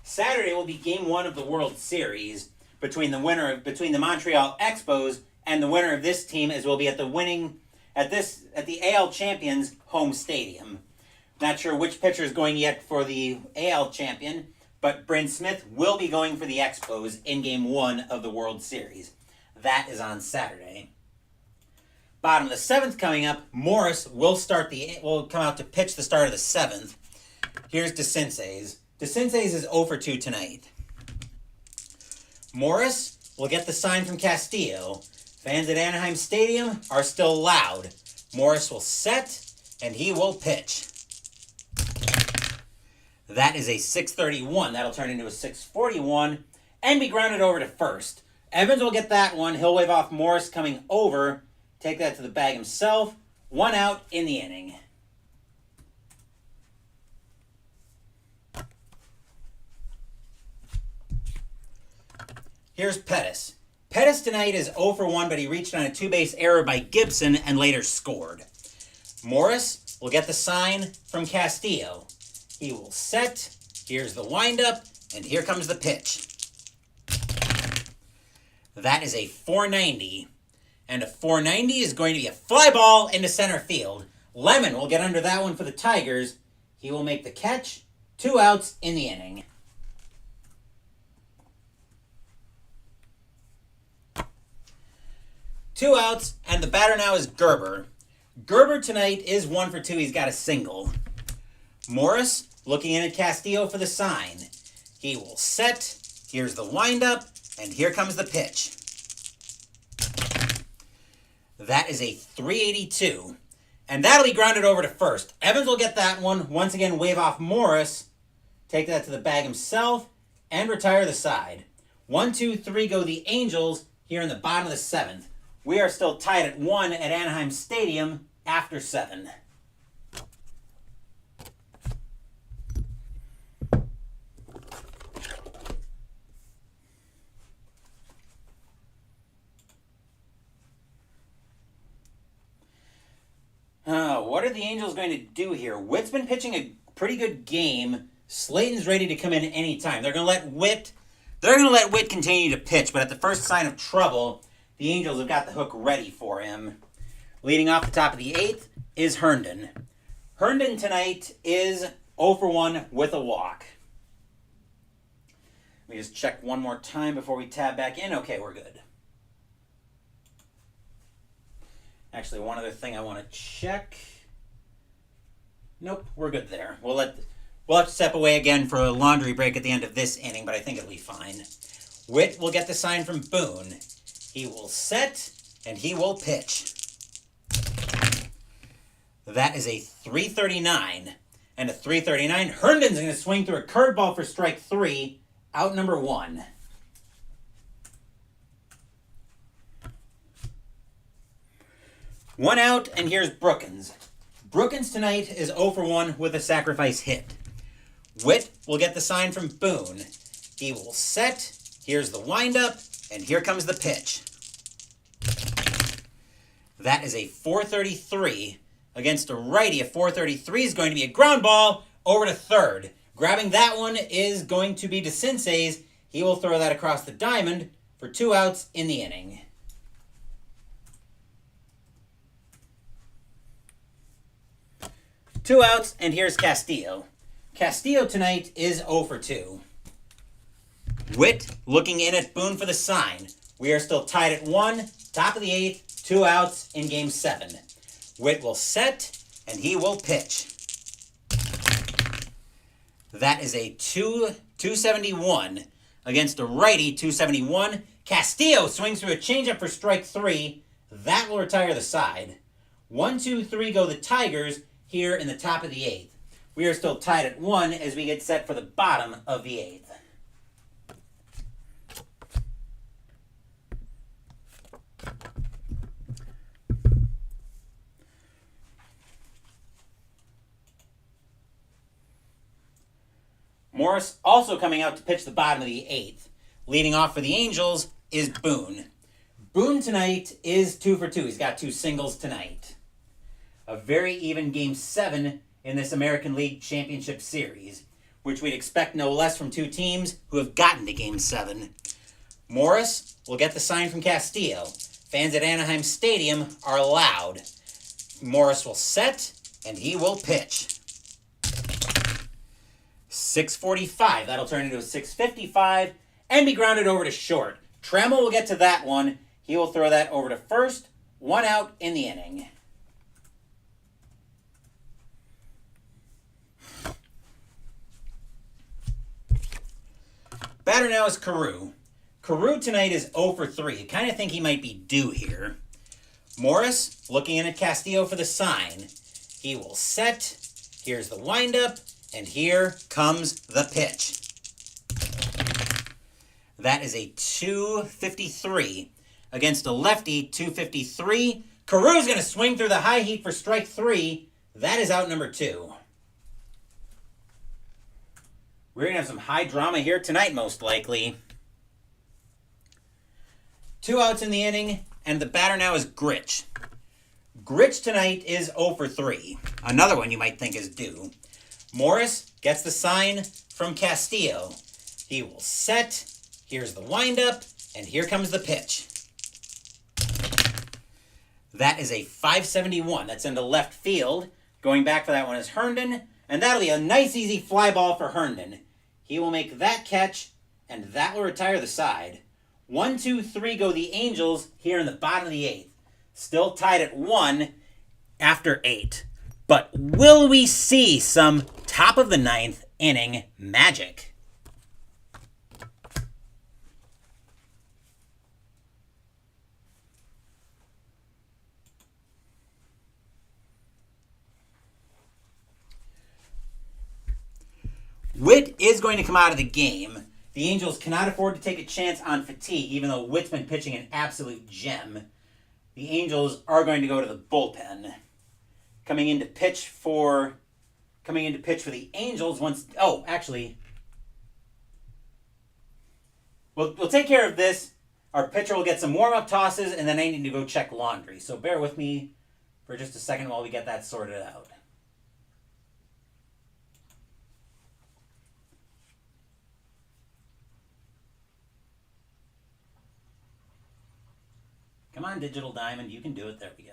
Saturday will be Game 1 of the World Series between the Montreal Expos and the winner of this team, as will be at the AL Champions home stadium. Not sure which pitcher is going yet for the AL Champion, but Bryn Smith will be going for the Expos in Game 1 of the World Series. That is on Saturday. Bottom of the 7th coming up, Morris will come out to pitch the start of the 7th. Here's DeCinces. DeCinces is 0 for 2 tonight. Morris will get the sign from Castillo. Fans at Anaheim Stadium are still loud. Morris will set, and he will pitch. That is a 631. That'll turn into a 641 and be grounded over to first. Evans will get that one. He'll wave off Morris coming over. Take that to the bag himself. 1 out in the inning. Here's Pettis. Pettis tonight is 0 for 1, but he reached on a 2-base error by Gibson and later scored. Morris will get the sign from Castillo. He will set. Here's the windup, and here comes the pitch. That is a 490. And a 490 is going to be a fly ball into center field. Lemon will get under that one for the Tigers. He will make the catch. 2 outs in the inning. Two outs, and the batter now is Gerber. Gerber tonight is 1 for 2. He's got a single. Morris looking in at Castillo for the sign. He will set. Here's the windup, and here comes the pitch. That is a 382. And that'll be grounded over to first. Evans will get that one. Once again, wave off Morris. Take that to the bag himself and retire the side. 1, 2, 3 go the Angels here in the bottom of the 7th. We are still tied at 1 at Anaheim Stadium after 7. What are the Angels going to do here? Witt's been pitching a pretty good game. Slayton's ready to come in anytime. They're going to let Witt continue to pitch, but at the first sign of trouble, the Angels have got the hook ready for him. Leading off the top of the 8th is Herndon. Herndon tonight is 0 for 1 with a walk. Let me just check one more time before we tab back in. Okay, we're good. Actually, one other thing I want to check. Nope, we're good there. We'll have to step away again for a laundry break at the end of this inning, but I think it'll be fine. Witt will get the sign from Boone. He will set, and he will pitch. That is a 339. And a 339. Herndon's going to swing through a curveball for strike 3. Out number 1. One out, and here's Brookins. Brookins tonight is 0 for 1 with a sacrifice hit. Witt will get the sign from Boone. He will set. Here's the windup, and here comes the pitch. That is a 433 against a righty. A 433 is going to be a ground ball over to third. Grabbing that one is going to be DeCinces. He will throw that across the diamond for 2 outs in the inning. Two outs, and here's Castillo. Castillo tonight is 0 for 2. Witt looking in at Boone for the sign. We are still tied at 1, top of the 8th, 2 outs in Game 7. Witt will set, and he will pitch. That is a 271 against a righty, 271. Castillo swings through a changeup for strike 3. That will retire the side. 1, 2, 3 go the Tigers here in the top of the 8th. We are still tied at 1 as we get set for the bottom of the 8th. Morris also coming out to pitch the bottom of the 8th. Leading off for the Angels is Boone. Boone tonight is 2 for 2. He's got 2 singles tonight. A very even Game 7 in this American League Championship Series, which we'd expect no less from 2 teams who have gotten to Game 7. Morris will get the sign from Castillo. Fans at Anaheim Stadium are loud. Morris will set, and he will pitch. 645. That'll turn into a 655 and be grounded over to short. Trammell will get to that one. He will throw that over to first. 1 out in the inning. Batter now is Carew. Carew tonight is 0 for 3. Kind of think he might be due here. Morris looking in at Castillo for the sign. He will set. Here's the windup. And here comes the pitch. That is a 253 against a lefty, 253. Carew's going to swing through the high heat for strike 3. That is out number 2. We're going to have some high drama here tonight, most likely. 2 outs in the inning, and the batter now is Gritch. Gritch tonight is 0 for 3. Another one you might think is due. Morris gets the sign from Castillo. He will set. Here's the windup, and here comes the pitch. That is a 571. That's into left field. Going back for that one is Herndon, and that'll be a nice, easy fly ball for Herndon. He will make that catch, and that will retire the side. 1, 2, 3 go the Angels here in the bottom of the 8th. Still tied at 1 after 8. But will we see some top of the 9th inning magic? Witt is going to come out of the game. The Angels cannot afford to take a chance on fatigue, even though Witt's been pitching an absolute gem. The Angels are going to go to the bullpen. Coming in to pitch for the Angels once... Oh, actually... We'll take care of this. Our pitcher will get some warm-up tosses, and then I need to go check laundry. So bear with me for just a second while we get that sorted out. Come on, Digital Diamond. You can do it. There we go.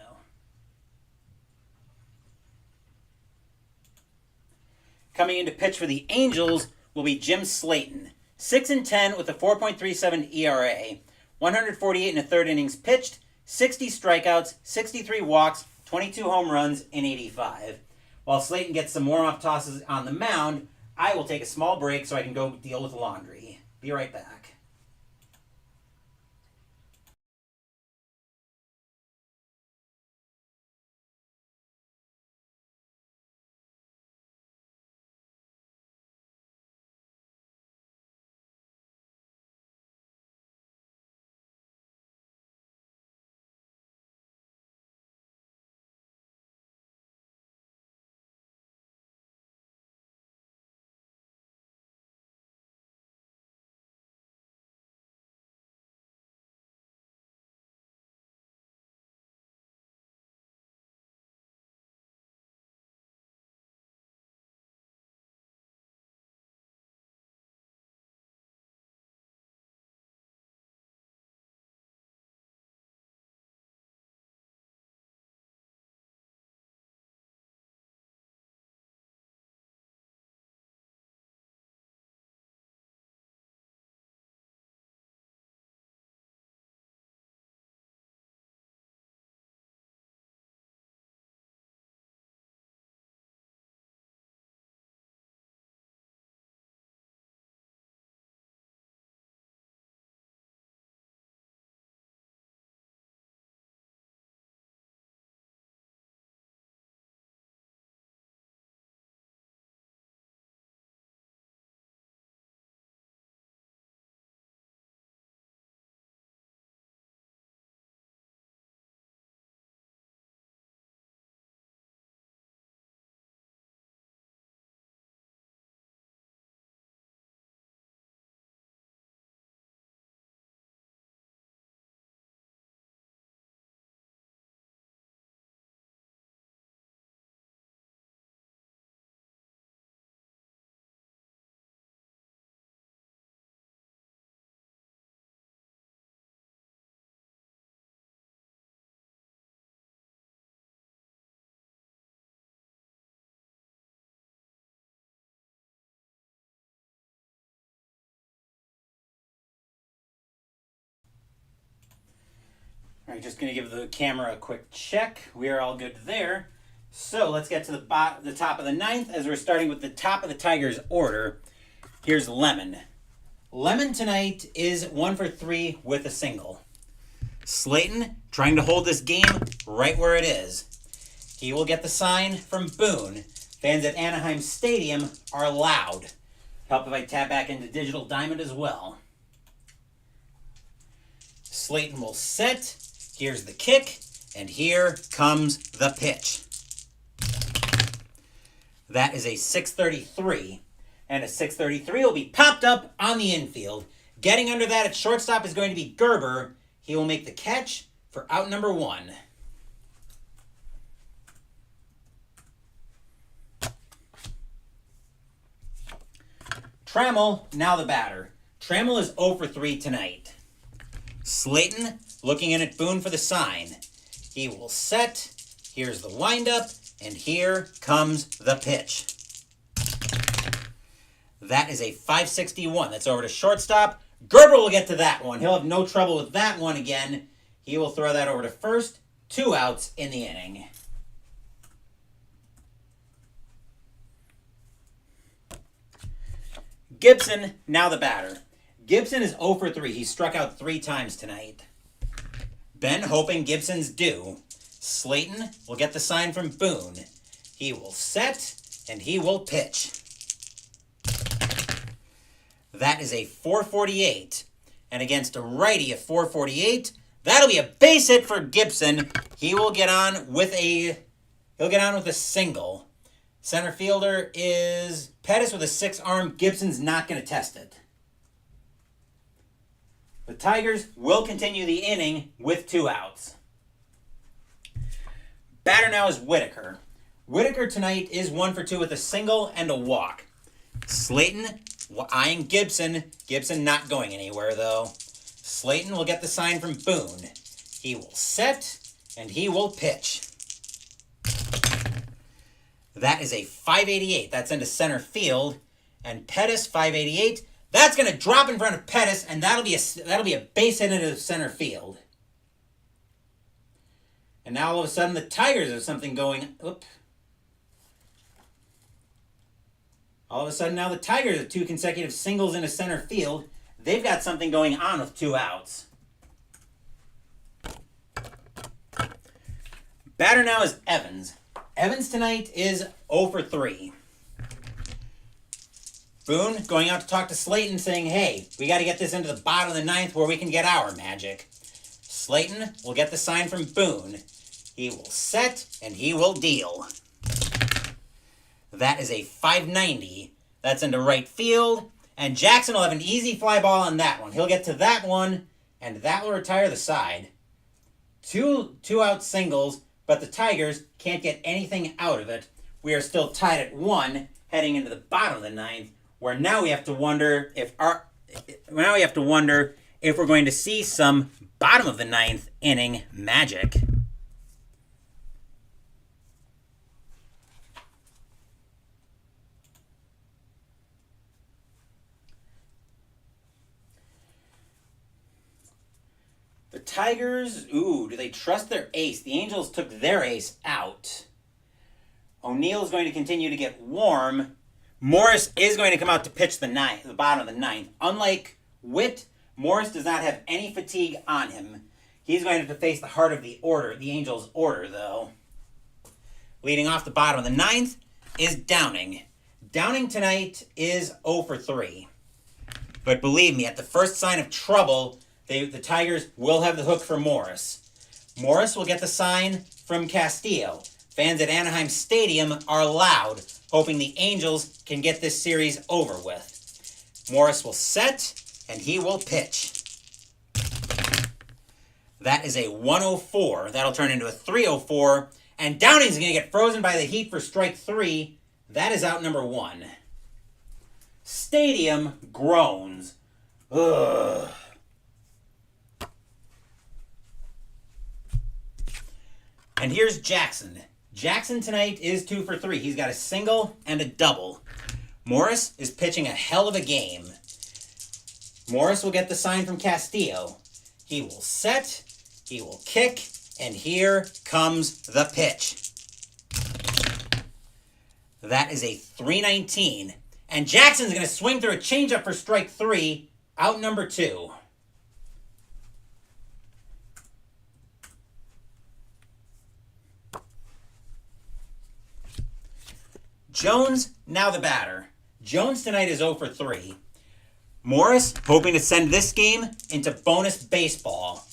Coming in to pitch for the Angels will be Jim Slayton. 6-10 with a 4.37 ERA. 148 and a third innings pitched. 60 strikeouts, 63 walks, 22 home runs in 85. While Slayton gets some warm-up tosses on the mound, I will take a small break so I can go deal with laundry. Be right back. All right, just going to give the camera a quick check. We are all good there. So let's get to the top of the 9th as we're starting with the top of the Tigers order. Here's Lemon. Lemon tonight is 1 for 3 with a single. Slayton trying to hold this game right where it is. He will get the sign from Boone. Fans at Anaheim Stadium are loud. Help if I tap back into Digital Diamond as well. Slayton will set. Here's the kick, and here comes the pitch. That is a 633, and a 633 will be popped up on the infield. Getting under that at shortstop is going to be Gerber. He will make the catch for out number 1. Trammell, now the batter. Trammell is 0 for 3 tonight. Slayton looking in at Boone for the sign. He will set. Here's the windup. And here comes the pitch. That is a 561. That's over to shortstop. Gerber will get to that one. He'll have no trouble with that one again. He will throw that over to first. 2 outs in the inning. Gibson, now the batter. Gibson is 0 for 3. He struck out 3 times tonight. Ben hoping Gibson's due. Slayton will get the sign from Boone. He will set, and he will pitch. That is a 448. And against a righty of 448, that'll be a base hit for Gibson. He'll get on with a single. Center fielder is Pettis with a 6-arm. Gibson's not going to test it. The Tigers will continue the inning with 2 outs. Batter now is Whitaker. Whitaker tonight is 1 for 2 with a single and a walk. Slayton eyeing Gibson. Gibson not going anywhere, though. Slayton will get the sign from Boone. He will set, and he will pitch. That is a 588. That's into center field. And Pettis, 588. That's going to drop in front of Pettis, and that'll be a base hit into center field. And now all of a sudden the Tigers have something going. All of a sudden now the Tigers have 2 consecutive singles into center field. They've got something going on with 2 outs. Batter now is Evans. Evans tonight is 0 for 3. Boone going out to talk to Slayton saying, hey, we got to get this into the bottom of the 9th where we can get our magic. Slayton will get the sign from Boone. He will set, and he will deal. That is a 590. That's into right field. And Jackson will have an easy fly ball on that one. He'll get to that one, and that will retire the side. 2 out singles, but the Tigers can't get anything out of it. We are still tied at 1, heading into the bottom of the 9th, where now we have to wonder if we're going to see some bottom of the 9th inning magic. The Tigers, do they trust their ace? The Angels took their ace out. O'Neill's going to continue to get warm. Morris is going to come out to pitch the bottom of the 9th. Unlike Witt, Morris does not have any fatigue on him. He's going to have to face the heart of the Angels' order, though. Leading off the bottom of the 9th is Downing. Downing tonight is 0 for 3. But believe me, at the first sign of trouble, the Tigers will have the hook for Morris. Morris will get the sign from Castillo. Fans at Anaheim Stadium are loud, hoping the Angels can get this series over with. Morris will set, and he will pitch. That is a 104. That'll turn into a 304. And Downing's going to get frozen by the heat for strike 3. That is out number 1. Stadium groans. Ugh. And here's Jackson. Jackson tonight is 2 for 3. He's got a single and a double. Morris is pitching a hell of a game. Morris will get the sign from Castillo. He will set, he will kick, and here comes the pitch. That is a 319. And Jackson's going to swing through a changeup for strike 3, out number 2. Jones, now the batter. Jones tonight is 0 for 3. Morris hoping to send this game into bonus baseball.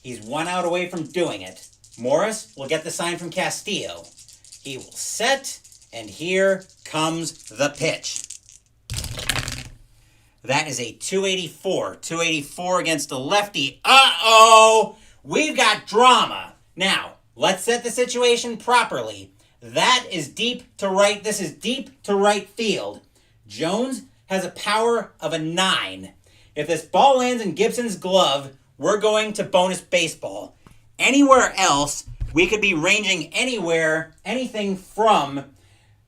He's 1 out away from doing it. Morris will get the sign from Castillo. He will set, and here comes the pitch. That is a 284. 284 against a lefty. Uh-oh! We've got drama. Now, let's set the situation properly. That is deep to right. This is deep to right field. Jones has a power of a 9. If this ball lands in Gibson's glove, we're going to bonus baseball. Anywhere else, we could be ranging anything from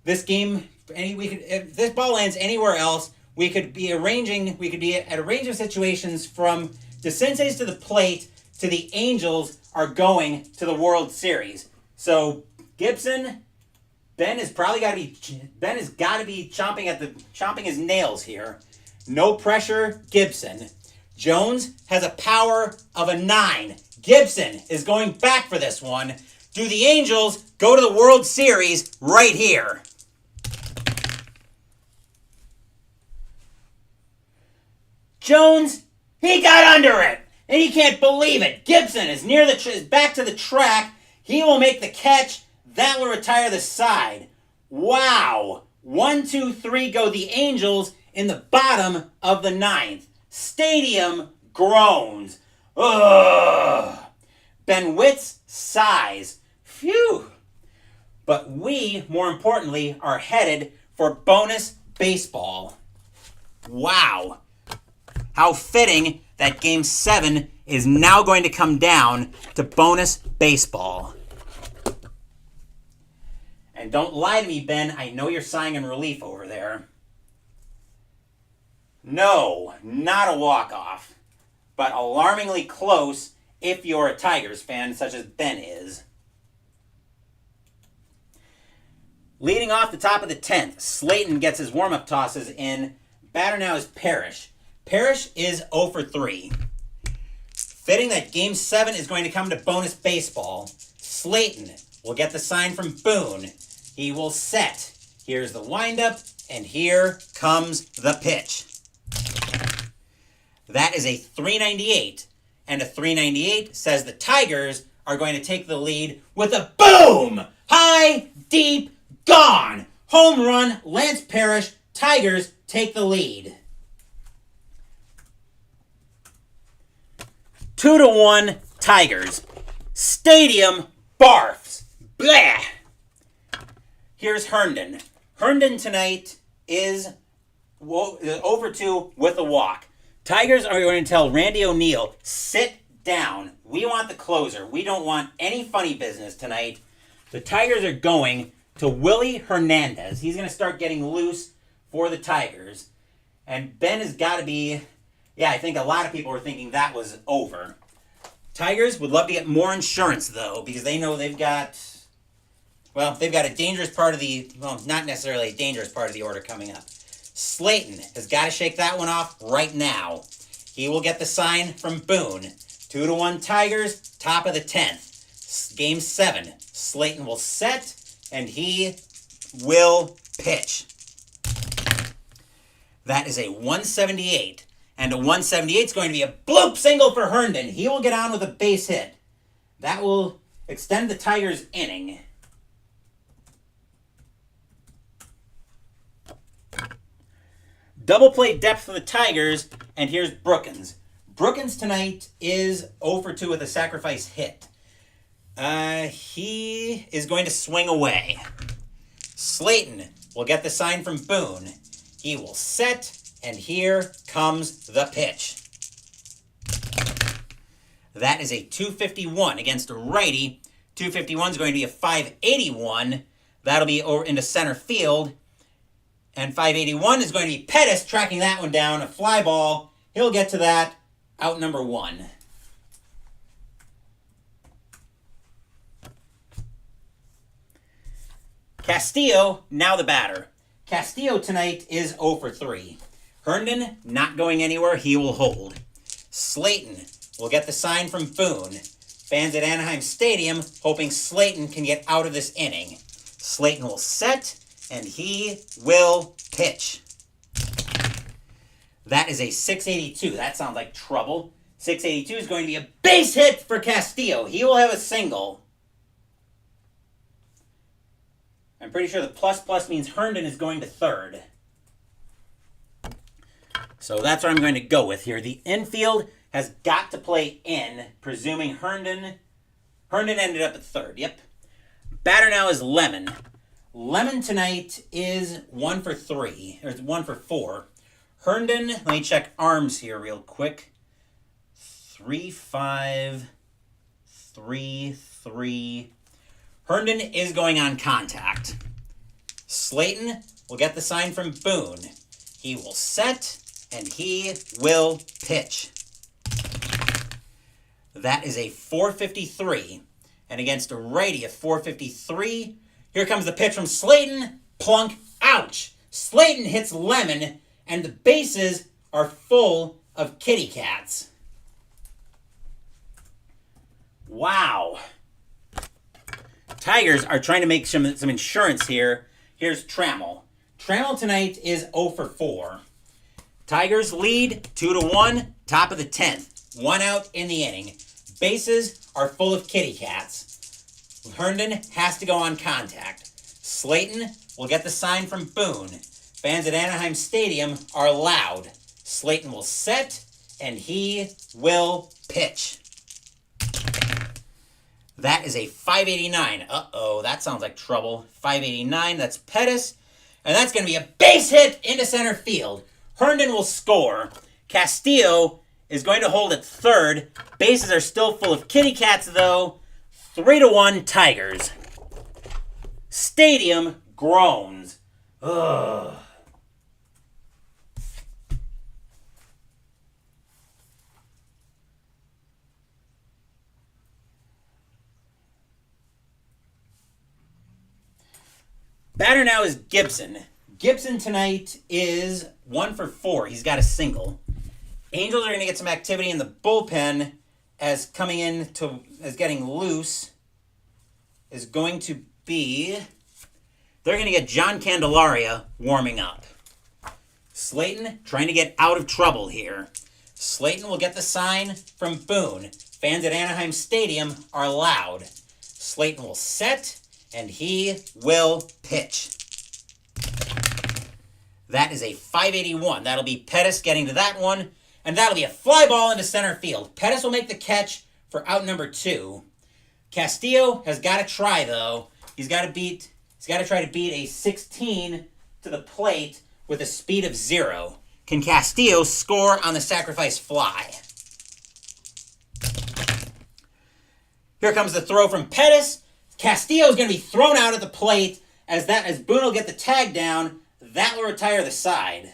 this game. If this ball lands anywhere else, we could be at a range of situations from the Senseis to the plate to the Angels are going to the World Series. So Gibson, Ben has got to be chomping his nails here. No pressure, Gibson. Jones has a power of a 9. Gibson is going back for this one. Do the Angels go to the World Series right here? Jones, he got under it, and he can't believe it. Gibson is back to the track. He will make the catch. That will retire the side. Wow. 1, 2, 3 go the Angels in the bottom of the 9th. Stadium groans. Ugh. Ben Witt's sighs. Phew. But we, more importantly, are headed for bonus baseball. Wow. How fitting that Game 7 is now going to come down to bonus baseball. And don't lie to me, Ben. I know you're sighing in relief over there. No, not a walk-off. But alarmingly close if you're a Tigers fan, such as Ben is. Leading off the top of the 10th, Slayton gets his warm-up tosses in. Batter now is Parrish. Parrish is 0 for 3. Fitting that Game 7 is going to come to bonus baseball. Slayton will get the sign from Boone. He will set. Here's the windup, and here comes the pitch. That is a 398, and a 398 says the Tigers are going to take the lead with a boom! High, deep, gone! Home run, Lance Parrish. Tigers take the lead. 2-1 Tigers. Stadium barfs. Bleh. Here's Herndon. Herndon tonight is 0 for 2 with a walk. Tigers are going to tell Randy O'Neal, sit down. We want the closer. We don't want any funny business tonight. The Tigers are going to Willie Hernandez. He's going to start getting loose for the Tigers. And Ben has got to be... Yeah, I think a lot of people were thinking that was over. Tigers would love to get more insurance, though, because they know they've got a dangerous part of not necessarily a dangerous part of the order coming up. Slayton has got to shake that one off right now. He will get the sign from Boone. 2-1 Tigers, top of the 10th. Game 7. Slayton will set, and he will pitch. That is a 178. And a 178 is going to be a bloop single for Herndon. He will get on with a base hit. That will extend the Tigers' inning. Double play depth for the Tigers, and here's Brookins. Brookins tonight is 0 for 2 with a sacrifice hit. He is going to swing away. Slayton will get the sign from Boone. He will set, and here comes the pitch. That is a 251 against a righty. 251 is going to be a 581. That'll be over into center field. And 581 is going to be Pettis tracking that one down, a fly ball. He'll get to that, out number 1. Castillo, now the batter. Castillo tonight is 0 for 3. Herndon, not going anywhere, he will hold. Slayton will get the sign from Boone. Fans at Anaheim Stadium hoping Slayton can get out of this inning. Slayton will set, and he will pitch. That is a 682. That sounds like trouble. 682 is going to be a base hit for Castillo. He will have a single. I'm pretty sure the plus means Herndon is going to third. So that's what I'm going to go with here. The infield has got to play in, presuming Herndon ended up at third. Yep. Batter now is Lemon. Lemon tonight is 1 for 3, or 1 for 4. Herndon, let me check arms here real quick. 3-5, 3-3. Herndon is going on contact. Slayton will get the sign from Boone. He will set, and he will pitch. That is a 453. And against a righty, a 453. Here comes the pitch from Slayton. Plunk. Ouch. Slayton hits Lemon, and the bases are full of kitty cats. Wow. Tigers are trying to make some insurance here. Here's Trammell. Trammell tonight is 0 for 4. Tigers lead 2-1, top of the 10th. 1 out in the inning. Bases are full of kitty cats. Herndon has to go on contact. Slayton will get the sign from Boone. Fans at Anaheim Stadium are loud. Slayton will set, and he will pitch. That is a 589. Uh-oh, that sounds like trouble. 589, that's Pettis. And that's going to be a base hit into center field. Herndon will score. Castillo is going to hold at third. Bases are still full of kitty cats, though. 3-1 Tigers. Stadium groans. Ugh. Batter now is Gibson. Gibson tonight is 1 for 4. He's got a single. Angels are going to get some activity in the bullpen as getting loose is going to be, they're going to get John Candelaria warming up. Slayton trying to get out of trouble here. Slayton will get the sign from Boone. Fans at Anaheim Stadium are loud. Slayton will set, and he will pitch. That is a 581. That'll be Pettis getting to that one, and that'll be a fly ball into center field. Pettis will make the catch for out number 2. Castillo has got to try, though. He's got to try to beat a 16 to the plate with a speed of 0. Can Castillo score on the sacrifice fly? Here comes the throw from Pettis. Castillo is going to be thrown out at the plate as Boone will get the tag down. That will retire the side.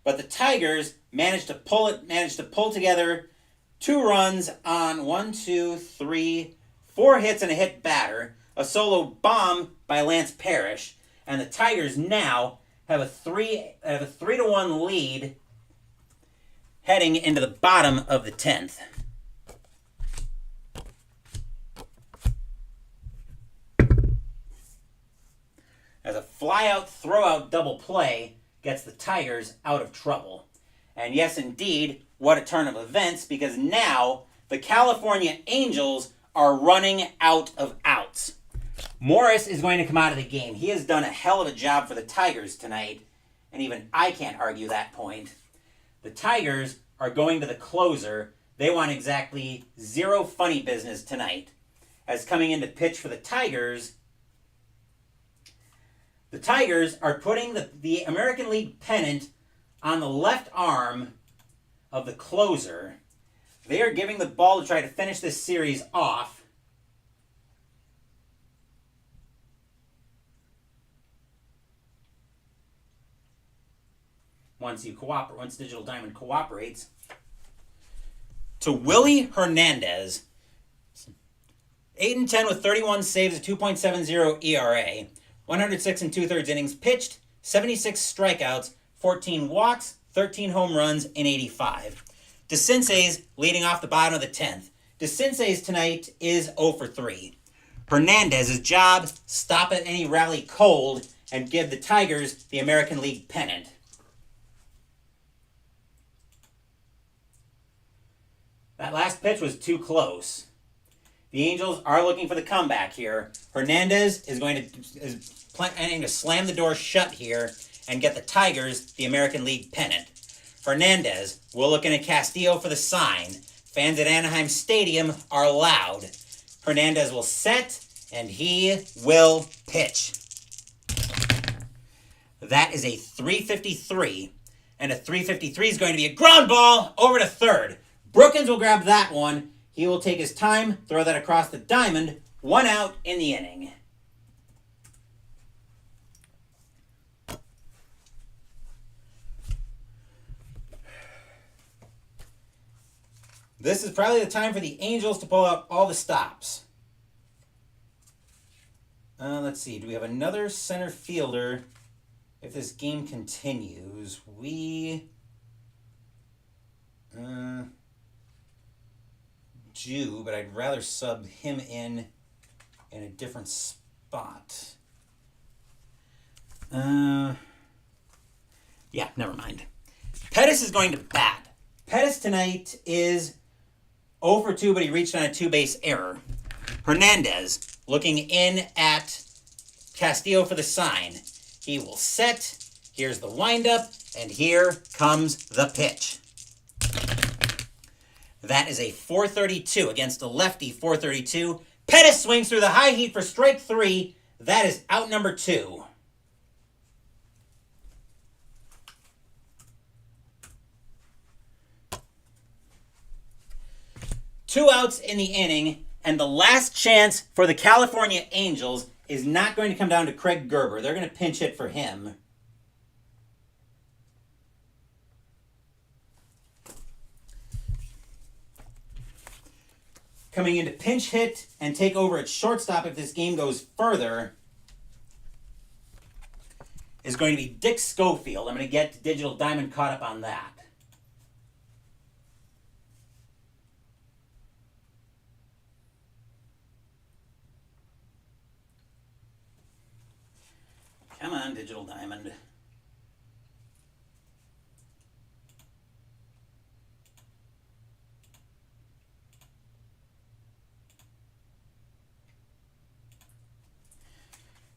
But the Tigers managed to pull together 2 runs on 4 hits and a hit batter, a solo bomb by Lance Parrish, and the Tigers now have a 3-1 lead heading into the bottom of the 10th. As a fly-out, throw-out double play gets the Tigers out of trouble. And yes, indeed, what a turn of events, because now the California Angels are running out of outs. Morris is going to come out of the game. He has done a hell of a job for the Tigers tonight, and even I can't argue that point. The Tigers are going to the closer. They want exactly 0 funny business tonight. As coming in to pitch for the Tigers are putting the American League pennant on the left arm of the closer. They are giving the ball to try to finish this series off. Once Digital Diamond cooperates. To Willie Hernandez. 8-10 with 31 saves, a 2.70 ERA. 106 2/3 innings pitched, 76 strikeouts, 14 walks, 13 home runs, and 85. DeCinces leading off the bottom of the 10th. DeCinces tonight is 0 for 3. Hernandez's job, stop at any rally cold and give the Tigers the American League pennant. That last pitch was too close. The Angels are looking for the comeback here. Hernandez is planning to slam the door shut here and get the Tigers the American League pennant. Hernandez will look at Castillo for the sign. Fans at Anaheim Stadium are loud. Hernandez will set, and he will pitch. That is a 353. And a 353 is going to be a ground ball over to third. Brookins will grab that one. He will take his time, throw that across the diamond. 1 out in the inning. This is probably the time for the Angels to pull out all the stops. Let's see. Do we have another center fielder if this game continues? We do, but I'd rather sub him in a different spot. Yeah, never mind. Pettis is going to bat. Pettis tonight is 0 for 2, but he reached on a 2-base error. Hernandez looking in at Castillo for the sign. He will set. Here's the windup, and here comes the pitch. That is a 432 against a lefty 432. Pettis swings through the high heat for strike 3. That is out number 2. Two outs in the inning, and the last chance for the California Angels is not going to come down to Craig Gerber. They're going to pinch hit for him. Coming in to pinch hit and take over at shortstop if this game goes further is going to be Dick Schofield. I'm going to get Digital Diamond caught up on that. Come on, Digital Diamond.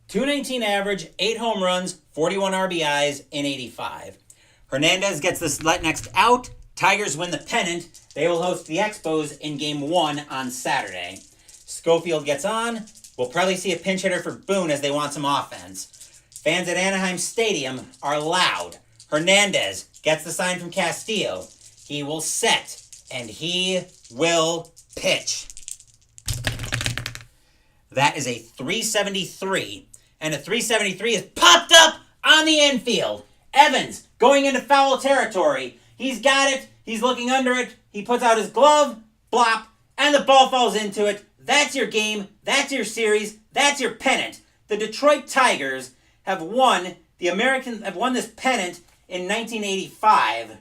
.219 average, 8 home runs, 41 RBIs in 85. Hernandez gets this next out. Tigers win the pennant. They will host the Expos in Game 1 on Saturday. Schofield gets on. We'll probably see a pinch hitter for Boone as they want some offense. Fans at Anaheim Stadium are loud. Hernandez gets the sign from Castillo. He will set, and he will pitch. That is a 373, and a 373 is popped up on the infield. Evans going into foul territory. He's got it. He's looking under it. He puts out his glove, blop, and the ball falls into it. That's your game. That's your series. That's your pennant. The Detroit Tigers have won this pennant in 1985.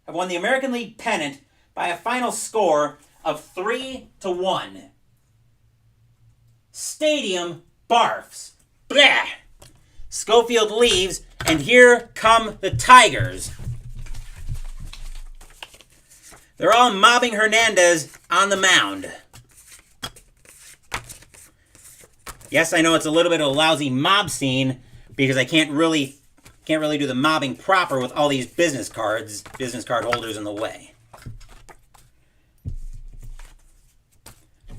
Have won the American League pennant by a final score of 3-1. Stadium barfs. Blah. Schofield leaves, and here come the Tigers. They're all mobbing Hernandez on the mound. Yes, I know it's a little bit of a lousy mob scene because I can't really do the mobbing proper with all these business card holders in the way.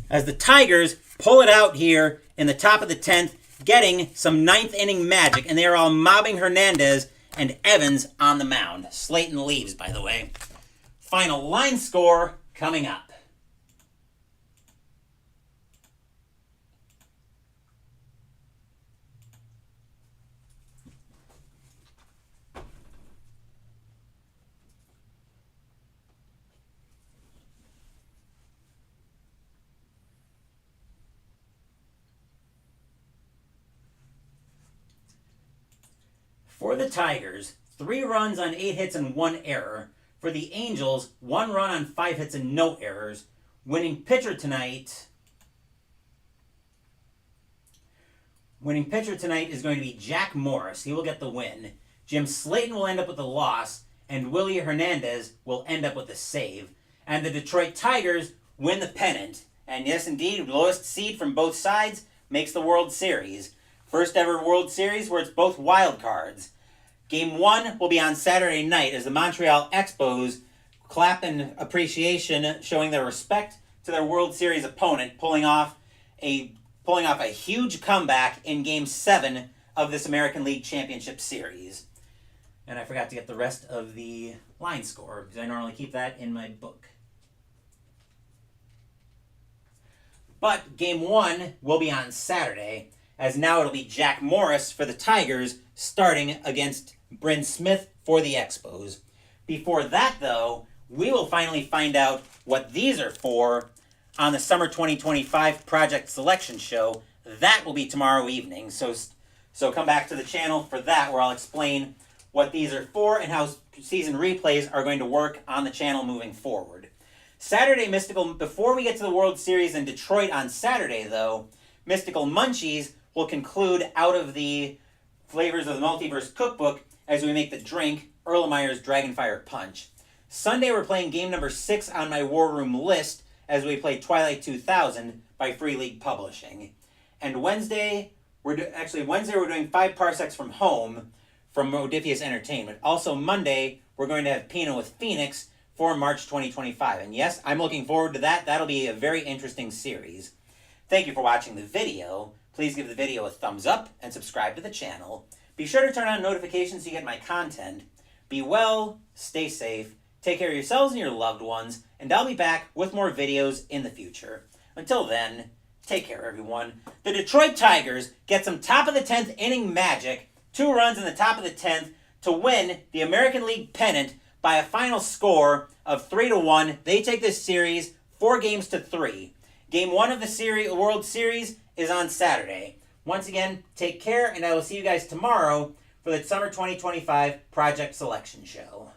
As the Tigers pull it out here in the top of the 10th, getting some 9th inning magic, and they are all mobbing Hernandez and Evans on the mound. Slayton leaves, by the way. Final line score coming up. For the Tigers, 3 runs on 8 hits and 1 error. For the Angels, 1 run on 5 hits and no errors. Winning pitcher tonight is going to be Jack Morris. He will get the win. Jim Slayton will end up with the loss, and Willie Hernandez will end up with the save. And the Detroit Tigers win the pennant. And yes, indeed, lowest seed from both sides makes the World Series. First ever World Series where it's both wild cards. Game 1 will be on Saturday night as the Montreal Expos clap in appreciation, showing their respect to their World Series opponent, pulling off a huge comeback in Game 7 of this American League Championship Series. And I forgot to get the rest of the line score because I normally keep that in my book. But Game 1 will be on Saturday, as now it'll be Jack Morris for the Tigers starting against Bryn Smith for the Expos. Before that, though, we will finally find out what these are for on the Summer 2025 Project Selection Show. That will be tomorrow evening, so come back to the channel for that, where I'll explain what these are for and how season replays are going to work on the channel moving forward. Saturday Mystical, before we get to the World Series in Detroit on Saturday, though, Mystical Munchies will conclude out of the Flavors of the Multiverse cookbook as we make the drink Erlenmeyer's Dragonfire Punch. Sunday we're playing game number 6 on my War Room list as we play Twilight 2000 by Free League Publishing. And Wednesday we're doing 5 Parsecs from Home from Modiphius Entertainment. Also Monday we're going to have Pinot with Phoenix for March 2025. And yes, I'm looking forward to that. That'll be a very interesting series. Thank you for watching the video. Please give the video a thumbs up and subscribe to the channel. Be sure to turn on notifications so you get my content. Be well, stay safe, take care of yourselves and your loved ones, and I'll be back with more videos in the future. Until then, take care everyone. The Detroit Tigers get some top of the 10th inning magic, 2 runs in the top of the 10th to win the American League pennant by a final score of 3-1. They take this series 4-3. Game 1 of the World Series is on Saturday. Once again, take care, and I will see you guys tomorrow for the Summer 2025 Project Selection Show.